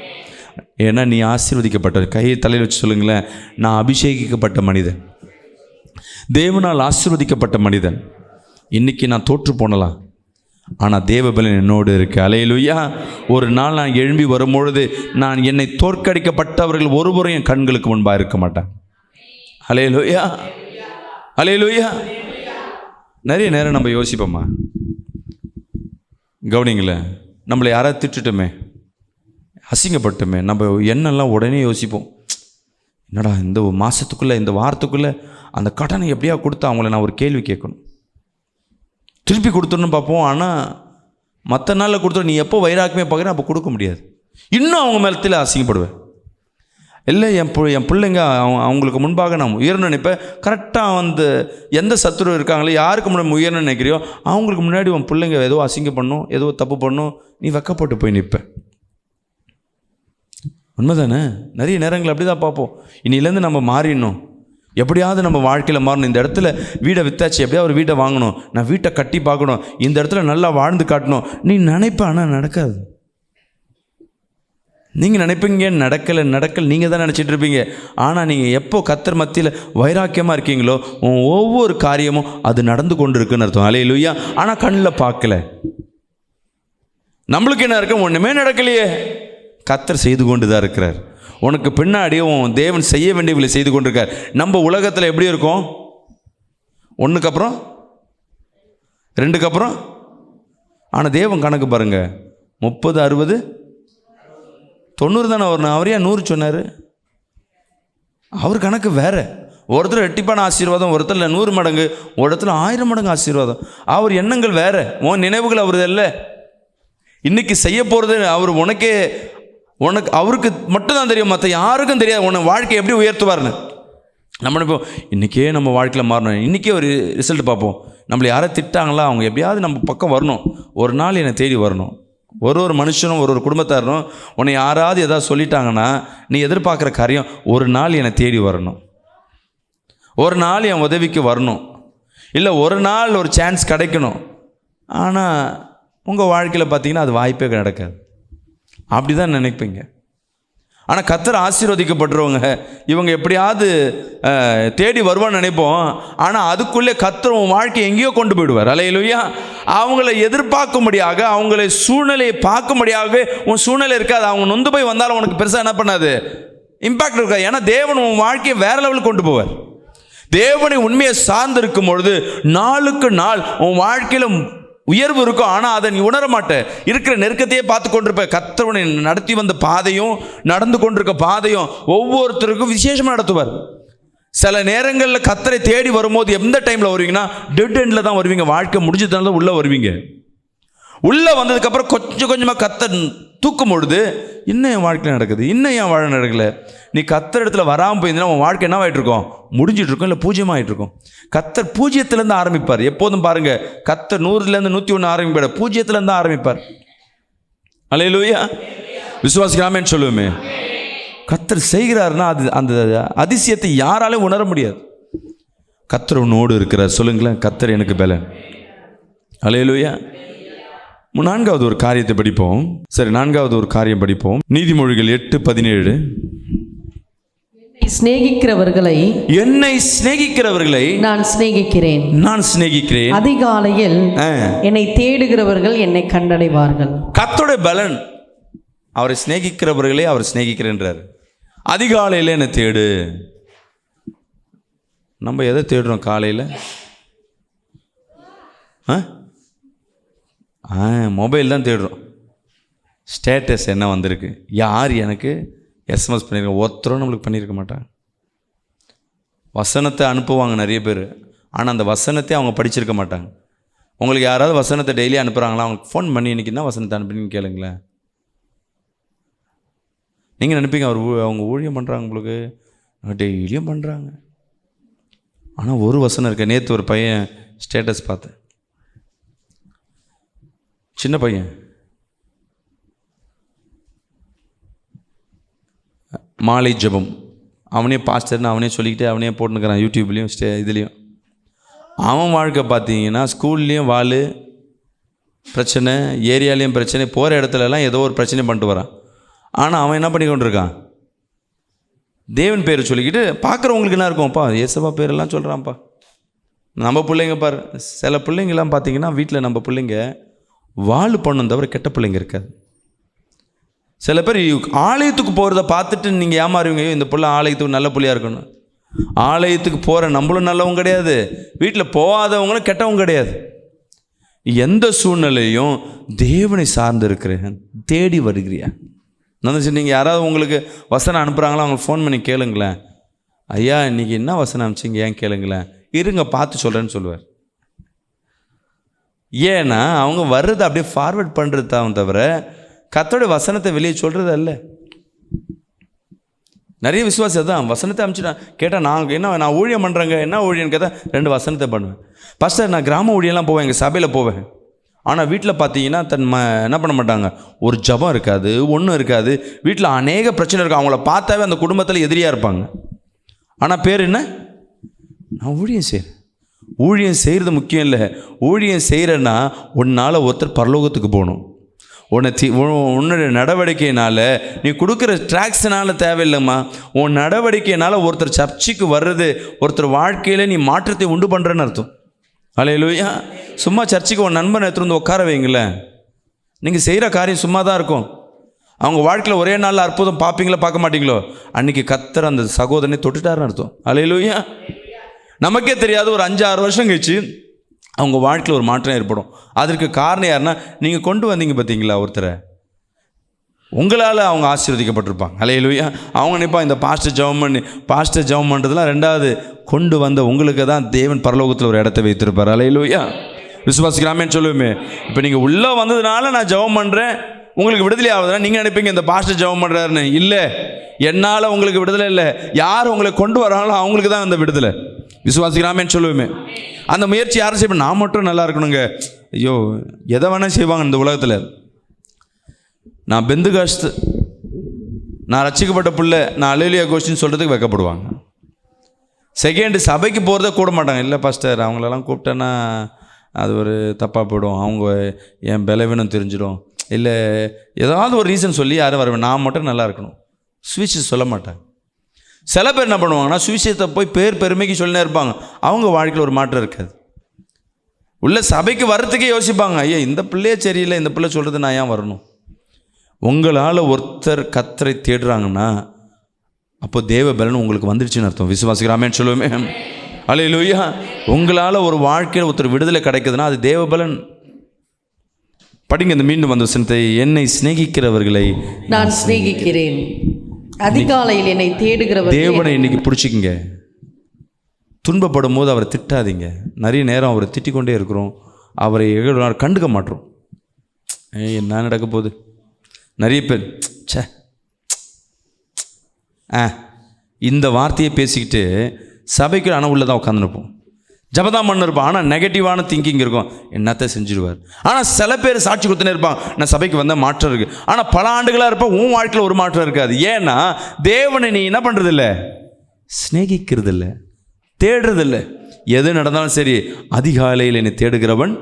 ஏன்னா நீ ஆசீர்வதிக்கப்பட்ட, கையை தலையில் வச்சு சொல்லுங்களேன், நான் அபிஷேகிக்கப்பட்ட மனிதன், தேவனால் ஆசீர்வதிக்கப்பட்ட மனிதன். இன்னைக்கு நான் தோற்று போனலாம், ஆனால் தேவபலன் என்னோடு இருக்கு. அல்லேலூயா. ஒரு நாள் நான் எழும்பி வரும்பொழுது நான் என்னை தோற்கடிக்கப்பட்டவர்கள் ஒருவரும் என் கண்களுக்கு முன்பாக இருக்க மாட்டேன். அல்லேலூயா, அல்லேலூயா. நிறைய நேரம் நம்ம யோசிப்போம்மா, கவனிங்களேன், நம்மளை யாராவது திட்டுட்டோமே, அசிங்கப்பட்டுமே, நம்ம என்னெல்லாம் உடனே யோசிப்போம். என்னடா இந்த மாதத்துக்குள்ளே இந்த வாரத்துக்குள்ளே அந்த கடனை எப்படியா கொடுத்தா அவங்கள நான் ஒரு கேள்வி கேட்கணும், திருப்பி கொடுத்துடணும் பார்ப்போம். ஆனால் மற்ற நாளில் கொடுத்துட நீ எப்போ வைராக்கியமே பார்க்குறேன் அப்போ கொடுக்க முடியாது. இன்னும் அவங்க மேலத்தில் அசிங்கப்படுவேன். இல்லை என் பிள்ளைங்க அவங்களுக்கு முன்பாக நான் உயர்ந்து நினைப்பேன். கரெக்டாக வந்து எந்த சத்துரு இருக்காங்களோ யாருக்கு முன்னாடி உயர்ந்து நினைக்கிறியோ அவங்களுக்கு முன்னாடி உன் பிள்ளைங்க ஏதோ அசிங்கம் பண்ணும், ஏதோ தப்பு பண்ணும், நீ வெக்கப்பட்டு போய் நிற்பேன். உண்மைதானே? நிறைய நேரங்கள் அப்படி தான் பார்ப்போம். இன்னிலேருந்து நம்ம மாறிடணும், எப்படியாவது நம்ம வாழ்க்கையில் மாறணும். இந்த இடத்துல வீடை வித்தாச்சு, எப்படியாவது ஒரு வீட்டை வாங்கணும், நான் வீட்டை கட்டி பார்க்கணும், இந்த இடத்துல நல்லா வாழ்ந்து காட்டணும் நீ நினைப்ப. ஆனால் நடக்காது. நீங்கள் நினைப்பீங்க நடக்கலை நீங்கள் தான் நினச்சிட்டு இருப்பீங்க. ஆனால் நீங்கள் எப்போ கர்த்தர் மத்தியில் வைராக்கியமாக இருக்கீங்களோ ஒவ்வொரு காரியமும் அது நடந்து கொண்டு இருக்குன்னு அர்த்தம். அல்லேலூயா. ஆனால் கண்ணில் பார்க்கல. நம்மளுக்கு என்ன இருக்கு? ஒன்றுமே நடக்கலையே. கர்த்தர் செய்து கொண்டு தான் இருக்கிறார். உனக்கு பின்னாடி உன் தேவன் செய்ய வேண்டியவங்களை செய்து கொண்டிருக்கார். நம்ம உலகத்தில் எப்படி இருக்கும்? 1க்கு அப்புறம் 2க்கு அப்புறம். ஆனால் தேவன் கணக்கு பாருங்க, 30 60 90 தானே வரணும். அவரையா 100 சொன்னார்? அவர் கணக்கு வேற. ஒருத்தர் ரெட்டிப்பான ஆசீர்வாதம், ஒருத்தர் 100 மடங்கு, ஒரு இடத்துல 1000 மடங்கு ஆசீர்வாதம். அவர் எண்ணங்கள் வேற, உன் நினைவுகள் அவரது இல்லை. இன்னைக்கு செய்ய போகிறது அவர் உனக்கு அவருக்கு மட்டும்தான் தெரியும், மற்ற யாருக்கும் தெரியாது உன்னை வாழ்க்கை எப்படி உயர்த்துவார்னு. நம்ம நினைப்போம் இன்றைக்கே நம்ம வாழ்க்கையில் மாறணும், இன்றைக்கே ஒரு ரிசல்ட் பார்ப்போம். நம்மளை யாரை திட்டாங்களா அவங்க எப்படியாவது நம்ம பக்கம் வரணும், ஒரு நாள் என்னை தேடி வரணும். ஒரு மனுஷனும் ஒரு குடும்பத்தாரனும் உன்னை யாராவது எதாவது சொல்லிட்டாங்கன்னா நீ எதிர்பார்க்குற காரியம் ஒரு நாள் என்னை தேடி வரணும், ஒரு நாள் என் உதவிக்கு வரணும், இல்லை ஒரு நாள் ஒரு சான்ஸ் கிடைக்கணும். ஆனால் உங்கள் வாழ்க்கையில் பார்த்தீங்கன்னா அது வாய்ப்பே நடக்காது. அப்படி தான் நினைப்பீங்க. ஆனால் கர்த்தர் ஆசீர்வதிக்கப்பட்டுருவங்க இவங்க எப்படியாவது தேடி வருவான்னு நினைப்போம். ஆனால் அதுக்குள்ளே கர்த்தர் உன் வாழ்க்கையை எங்கேயோ கொண்டு போயிடுவார். அல்லேலூயா. அவங்கள எதிர்பார்க்கும்படியாக, அவங்களை சூழ்நிலையை பார்க்கும்படியாக உன் சூழ்நிலை இருக்காது. அவங்க நொந்து போய் வந்தாலும் உனக்கு பெருசாக என்ன பண்ணாது, இம்பேக்ட் இருக்காது. ஏன்னா தேவன் உன் வாழ்க்கையை வேற லெவலுக்கு கொண்டு போவார். தேவனை உண்மையை சார்ந்து இருக்கும் பொழுது நாளுக்கு நாள் உன் வாழ்க்கையில் உயர்வு இருக்கும். ஆனால் அதை நீ உணர மாட்ட. இருக்கிற நெருக்கத்தையே பார்த்து கொண்டிருப்ப. கர்த்தர் நடத்தி வந்த பாதையும் நடந்து கொண்டிருக்க பாதையும் ஒவ்வொருத்தருக்கும் விசேஷமாக நடத்துவார். சில நேரங்களில் கர்த்தரை தேடி வரும்போது எந்த டைமில் வருவீங்கன்னா டெட் எண்டில் தான் வருவீங்க. வாழ்க்கை முடிஞ்சதுனால தான் உள்ளே வருவீங்க. உள்ளே வந்ததுக்கப்புறம் கொஞ்சம் கொஞ்சமாக கர்த்தர் தூக்கும் பொழுது இன்னும் என் வாழ்க்கையில் நடக்குது, இன்னும் என் வாழ நடக்கலை. நீ கர்த்தர் இடத்துல வராமல் போயிருந்தீங்கன்னா உன் வாழ்க்கை என்ன ஆகிட்டு இருக்கும்? முடிஞ்சிட்ருக்கும், இல்லை பூஜ்யமாகிட்டு இருக்கும். கர்த்தர் பூஜ்யத்திலேருந்து ஆரம்பிப்பார். எப்போதும் பாருங்கள், கர்த்தர் 100லேருந்து 101 ஆரம்பிப்பார், பூஜ்யத்திலேருந்து ஆரம்பிப்பார். அல்லேலூயா. விசுவாசிக்கலாமேன்னு சொல்லுவோமே. கர்த்தர் செய்கிறாருன்னா அது அந்த அதிசயத்தை யாராலும் உணர முடியாது. கர்த்தர் உன்னோடு இருக்கிறார். சொல்லுங்களேன், கர்த்தர் எனக்கு பலன். அல்லேலூயா. நான்காவது ஒரு காரியத்தை படிப்போம். சரி, நான்காவது ஒரு காரியம் படிப்போம். நீதிமொழிகள் 8:17. என்னை சிநேகிக்கிறவர்களை நான் சிநேகிக்கிறேன். அதிகாலையில் என்னை தேடுகிறவர்கள் என்னை கண்டடைவார்கள். கர்த்தருடைய பலன், அவரை சிநேகிக்கிறவர்களே அவர் சிநேகிக்கிறேன்றார். அதிகாலையில் என்னை தேடு. நம்ம எதை தேடுறோம் காலையில்? மொபைல் தான் தேடுறோம். ஸ்டேட்டஸ் என்ன வந்திருக்கு, யார் எனக்கு எஸ்எம்எஸ் பண்ணியிருக்க, ஒருத்தரும் நம்மளுக்கு பண்ணியிருக்க மாட்டாங்க. வசனத்தை அனுப்புவாங்க நிறைய பேர், ஆனால் அந்த வசனத்தை அவங்க படிச்சிருக்க மாட்டாங்க. உங்களுக்கு யாராவது வசனத்தை டெய்லி அனுப்புகிறாங்களா? அவங்களுக்கு ஃபோன் பண்ணி இன்றைக்கி என்ன வசனத்தை அனுப்புனீங்கன்னு கேளுங்களேன். நீங்கள் நினைப்பீங்க அவங்க ஊழியம் பண்ணுறாங்க, உங்களுக்கு டெய்லியும் பண்ணுறாங்க. ஆனால் ஒரு வசனம் இருக்கு. நேற்று ஒரு பையன் ஸ்டேட்டஸ் பார்த்தேன், சின்ன பையன், மாலை ஜெபம், அவனே பாஸ்டர்னு அவனே சொல்லிக்கிட்டு அவனே போட்டுனுக்கிறான் யூடியூப்லேயும் இதுலேயும். அவன் வாழ்க்கை பார்த்தீங்கன்னா ஸ்கூல்லேயும் பிரச்சனை, ஏரியாலேயும் பிரச்சனை, போகிற இடத்துலலாம் ஏதோ ஒரு பிரச்சனை பண்ணிட்டு வரான். ஆனால் அவன் என்ன பண்ணி கொண்டு இருக்கான்? தேவன் பேர் சொல்லிக்கிட்டு பார்க்குறவங்களுக்கு என்ன இருக்கும்ப்பா, ஏசப்பா பேரெல்லாம் சொல்கிறான்ப்பா. நம்ம பிள்ளைங்க பாரு, சில பிள்ளைங்கள்லாம் பார்த்தீங்கன்னா வீட்டில் நம்ம பிள்ளைங்க பண்ணும் தவிர கெட்ட பிள்ளைங்க இருக்காது. சில பேர் ஆலயத்துக்கு போகிறத பார்த்துட்டு நீங்கள் ஏமாறுவீங்க, இந்த பிள்ளை ஆலயத்துக்கு நல்ல பிள்ளையாக இருக்கணும். ஆலயத்துக்கு போகிற நம்மளும் நல்லவங்க கிடையாது, வீட்டில் போகாதவங்களும் கெட்டவங்க கிடையாது. எந்த சூழ்நிலையும் தேவனை சார்ந்து இருக்கிறேன், தேடி வருகிறியா? நான் நீங்கள் யாராவது உங்களுக்கு வசனம் அனுப்புகிறாங்களோ அவங்க ஃபோன் பண்ணி கேளுங்களேன், ஐயா இன்றைக்கி என்ன வசனம் அனுப்பிச்சிங்க ஏன் கேளுங்களேன், இருங்க பார்த்து சொல்கிறேன்னு சொல்லுவார். ஏன்னா அவங்க வர்றது அப்படியே ஃபார்வர்ட் பண்ணுறது தான் தவிர கர்த்தருடைய வசனத்தை வெளியே சொல்கிறது அல்ல. நிறைய விசுவாசி தான் வசனத்தை அனுப்பிச்சுட்டான். கேட்டால் நான் ஊழியம் பண்ணுறேங்க, என்ன ஊழியன்னு கேட்டால் 2 வசனத்தை பண்ணுவேன். ஃபஸ்ட்டு நான் கிராம ஊழியெல்லாம் போவேன், எங்கள் சபையில் போவேன். ஆனால் வீட்டில் பார்த்தீங்கன்னா என்ன பண்ண மாட்டாங்க, ஒரு ஜபம் இருக்காது, ஒன்றும் இருக்காது. வீட்டில் அநேக பிரச்சனை இருக்கும், அவங்கள பார்த்தாவே அந்த குடும்பத்தில் எதிரியாக இருப்பாங்க. ஆனால் பேர் என்ன? நான் ஊழியம் செய்கிறேன். ஊழியம் செய்கிறது முக்கியம் இல்லை. ஊழியம் செய்கிறேன்னா உன்னால் ஒருத்தர் பரலோகத்துக்கு போகணும். உன்னுடைய நடவடிக்கையினால், நீ கொடுக்குற ட்ராக்ஸ்னால் தேவையில்லைம்மா, உன் நடவடிக்கையினால் ஒருத்தர் சர்ச்சுக்கு வர்றது, ஒருத்தர் வாழ்க்கையில் நீ மாற்றத்தை உண்டு பண்ணுறேன்னு அர்த்தம். அல்லேலூயா. சும்மா சர்ச்சுக்கு உன் நண்பனை எடுத்துகிட்டு வந்து உட்கார வைங்களேன், நீங்கள் செய்கிற காரியம் சும்மா தான் இருக்கும். அவங்க வாழ்க்கையில் ஒரே நாளில் அற்புதம் பார்ப்பீங்களோ பார்க்க மாட்டீங்களோ, அன்றைக்கி கர்த்தர் அந்த சகோதரனை தொட்டுட்டாருன்னு அர்த்தம். அல்லேலூயா. நமக்கே தெரியாது, ஒரு 5-6 வருஷம் கழிச்சு அவங்க வாழ்க்கையில் ஒரு மாற்றம் ஏற்படும். அதற்கு காரணம் யாருன்னா, நீங்கள் கொண்டு வந்தீங்க பார்த்தீங்களா ஒருத்தரை, உங்களால் அவங்க ஆசீர்வதிக்கப்பட்டிருப்பாங்க. அல்லேலூயா. அவங்க நினைப்பாங்க இந்த பாஸ்டர் ஜெபம் பண்ணுறதுலாம் 2வது, கொண்டு வந்த உங்களுக்கு தான் தேவன் பரலோகத்தில் ஒரு இடத்த வைத்திருப்பார். அல்லேலூயா. விசுவாசிக்கலாமேன்னு சொல்லுவோமே. இப்போ நீங்கள் உள்ளே வந்ததுனால நான் ஜெபம் பண்ணுறேன், உங்களுக்கு விடுதலை ஆகுதுன்னா நீங்கள் நினைப்பீங்க இந்த பாஸ்டர் ஜெபம் பண்ணுறாருன்னு. இல்லை, என்னால் உங்களுக்கு விடுதலை இல்லை, யார் உங்களை கொண்டு வராங்களோ அவங்களுக்கு தான் அந்த விடுதலை. விசுவாசிக்கலாமேன்னு சொல்லுவோமே. அந்த முயற்சி யாரும் செய்வேன், நான் மட்டும் நல்லா இருக்கணுங்க. ஐயோ, எதை வேணால் செய்வாங்க இந்த உலகத்தில். நான் பெந்துகாஸ்து, நான் ரட்சிக்கப்பட்ட பிள்ளை, நான் அல்லேலூயா கோஷ்டின்னு சொல்கிறதுக்கு வைக்கப்படுவாங்க. செகண்டு சபைக்கு போகிறத கூட மாட்டாங்க. இல்லை பாஸ்டர், அவங்களெல்லாம் கூப்பிட்டேன்னா அது ஒரு தப்பாக போயிடும், அவங்க என் பலவீனம் தெரிஞ்சிடும், இல்லை ஏதாவது ஒரு ரீசன் சொல்லி யாரும் வருவேன், நான் மட்டும் நல்லா இருக்கணும். சுவிசேஷம் சொல்ல மாட்டாங்க. சில பேர் என்ன பண்ணுவாங்கன்னா, சுவிசேஷத்தை போய் பெருமைக்கு சொல்லினே இருப்பாங்க, அவங்க வாழ்க்கையில் ஒரு மாற்றம் இருக்காது. உள்ள சபைக்கு வர்றதுக்கே யோசிப்பாங்க, ஐயா இந்த பிள்ளையே சரியில்லை, இந்த பிள்ளை சொல்கிறது நான் ஏன் வரணும். உங்களால் ஒருத்தர் கர்த்தரை தேடுறாங்கன்னா அப்போ தேவ பலன் உங்களுக்கு வந்துடுச்சுன்னு அர்த்தம். விசுவாசிக்கலாமேன்னு சொல்லுவோமே. அல்லேலூயா. உங்களால் ஒரு வாழ்க்கையில் ஒருத்தர் விடுதலை கிடைக்குதுன்னா அது தேவ பலன். படிங்க இந்த மீண்டும் வந்த வசனத்தை, என்னை சிநேகிக்கிறவர்களை நான் சிநேகிக்கிறேன், அதிகாலையில் என்னை தேடுகிறவர். தேவனை இன்னைக்கு பிடிச்சிக்கிங்க. துன்பப்படும் போது அவரை திட்டாதீங்க. நிறைய நேரம் அவரை திட்டிக்கொண்டே இருக்கிறோம், அவரை கண்டுக்க மாட்டோம். என்ன நடக்க போகுது? நிறைய பேர் இந்த வார்த்தையை பேசிக்கிட்டு சபைக்கு ஆனால் உள்ளே தான் உட்காந்துருப்போம். ஜபதான் பண்ண இருப்பான், ஆனால் நெகட்டிவான திங்கிங் இருக்கும், என்னத்தை செஞ்சிடுவார். ஆனால் சில பேர் சாட்சி கொடுத்துனே இருப்பான், நான் சபைக்கு வந்த மாற்றம் இருக்குது. ஆனால் பல ஆண்டுகளாக இருப்பான், உன் வாழ்க்கையில் ஒரு மாற்றம் இருக்காது. ஏன்னா தேவனை நீ என்ன பண்ணுறதில்ல, ஸ்நேகிக்கிறதில்ல, தேடுறதில்லை. எது நடந்தாலும் சரி, அதிகாலையில் என்னை தேடுகிறவன்.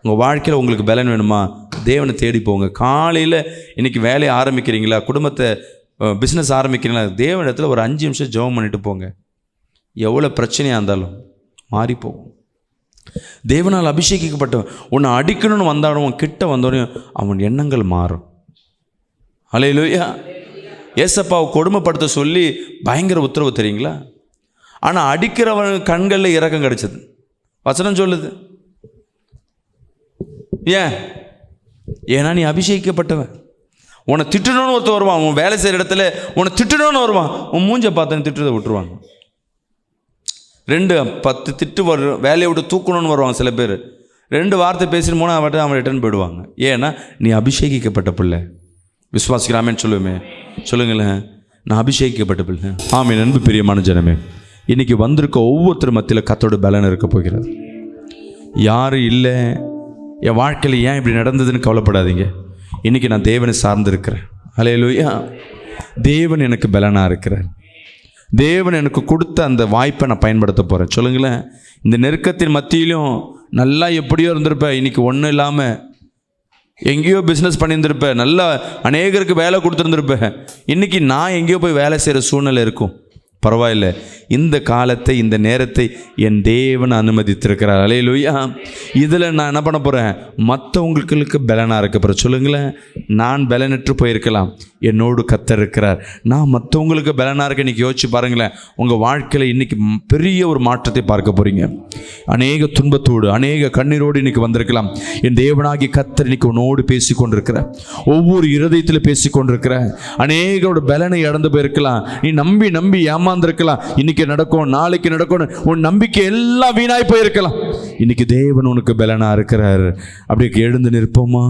உங்கள் வாழ்க்கையில் உங்களுக்கு பலன் வேணுமா, தேவனை தேடி போங்க. காலையில் இன்றைக்கி வேலையை ஆரம்பிக்கிறீங்களா, குடும்பத்தை பிஸ்னஸ் ஆரம்பிக்கிறீங்களா, தேவனிடத்தில் ஒரு 5 நிமிஷம் ஜெபம் பண்ணிட்டு போங்க. எவ்வளோ பிரச்சனையாக இருந்தாலும் மாறி போகும். தேவனால் அபிஷேகிக்கப்பட்டவன் உன்னை அடிக்கணும்னு வந்தாலும் கிட்ட வந்தோடனே அவன் எண்ணங்கள் மாறும். ஹல்லேலூயா. ஏசப்பாவை கொடுமைப்படுத்த சொல்லி பயங்கர உத்தரவு தெரியுங்களா, ஆனால் அடிக்கிறவன் கண்களில் இரக்கம் கிடைச்சது. வசனம் சொல்லுது. ஏன்னா நீ அபிஷேகிக்கப்பட்டவன். உன்னை திட்டணும்னு ஒருத்தர் வருவான், உன் வேலை செய்கிற இடத்துல உன்னை திட்டணும்னு வருவான், உன் மூஞ்சை பார்த்தன்னு திட்டுறதை விட்டுருவாங்க. 2-10 திட்டு வரும், வேலையை விட்டு தூக்கணும்னு வருவாங்க சில பேர். 2 வார்த்தை பேசிட்டு 3ஆவது வார்த்தை அவன் ரிட்டர்ன் போயிடுவாங்க. ஏன்னா நீ அபிஷேகிக்கப்பட்ட பிள்ளை. விசுவாசிக்கிறாமேன்னு சொல்லுவேமே, சொல்லுங்களேன், நான் அபிஷேகிக்கப்பட்ட பிள்ளை. ஆமே. அன்பு பிரியமான ஜனமே, இன்றைக்கி வந்திருக்க ஒவ்வொருத்தர் மத்தியில் கர்த்தரோட பலன் இருக்க போகிறார். யாரும் இல்லை என் வாழ்க்கையில் ஏன் இப்படி நடந்ததுன்னு கவலைப்படாதீங்க. இன்றைக்கி நான் தேவனை சார்ந்திருக்கிறேன். ஹல்லேலூயா. தேவன் எனக்கு பலனாக இருக்கிறார். தேவன் எனக்கு கொடுத்த அந்த வாய்ப்பை நான் பயன்படுத்த போகிறேன். சொல்லுங்களேன், இந்த நெருக்கத்தின் மத்தியிலும் நல்லா எப்படியோ இருந்திருப்பேன், இன்றைக்கி ஒன்றும் இல்லாமல் எங்கேயோ பிஸ்னஸ் பண்ணியிருந்திருப்பேன், நல்லா அநேகருக்கு வேலை கொடுத்துருந்துருப்பேன். இன்றைக்கி நான் எங்கேயோ போய் வேலை செய்கிற சூழ்நிலை இருக்கும். பரவாயில்லை, இந்த காலத்தை இந்த நேரத்தை என் தேவன் அனுமதித்திருக்கிறார். ஹல்லேலூயா. இதில் நான் என்ன பண்ண போகிறேன், மற்றவங்களுக்கு பலனாக இருக்க போகிறேன். சொல்லுங்களேன், நான் பலனற்று போயிருக்கலாம், என்னோடு கர்த்தர் இருக்கிறார். நான் மற்றவங்களுக்கு பலனாக இருக்க. இன்றைக்கி யோசிச்சு பாருங்களேன், உங்கள் வாழ்க்கையில் இன்றைக்கி பெரிய ஒரு மாற்றத்தை பார்க்க போகிறீங்க. அநேக துன்பத்தோடு அநேக கண்ணீரோடு இன்றைக்கி வந்திருக்கலாம். என் தேவனாகி கர்த்தர் இன்றைக்கி உன்னோடு பேசி கொண்டிருக்கிற, ஒவ்வொரு இருதயத்தில் பேசி கொண்டிருக்கிற. அநேகரோட பலனை இழந்து போயிருக்கலாம், நீ நம்பி நம்பி ஏமாந்திருக்கலாம். இன்னைக்கு நடக்கும், நாளைக்கு நடக்கும், உன் நம்பிக்கை எல்லாம் வீணாய் போயிருக்கலாம். இன்னைக்கு தேவன் உனக்கு பலனா இருக்கிறார். அப்படி எழுந்து நிற்போமா?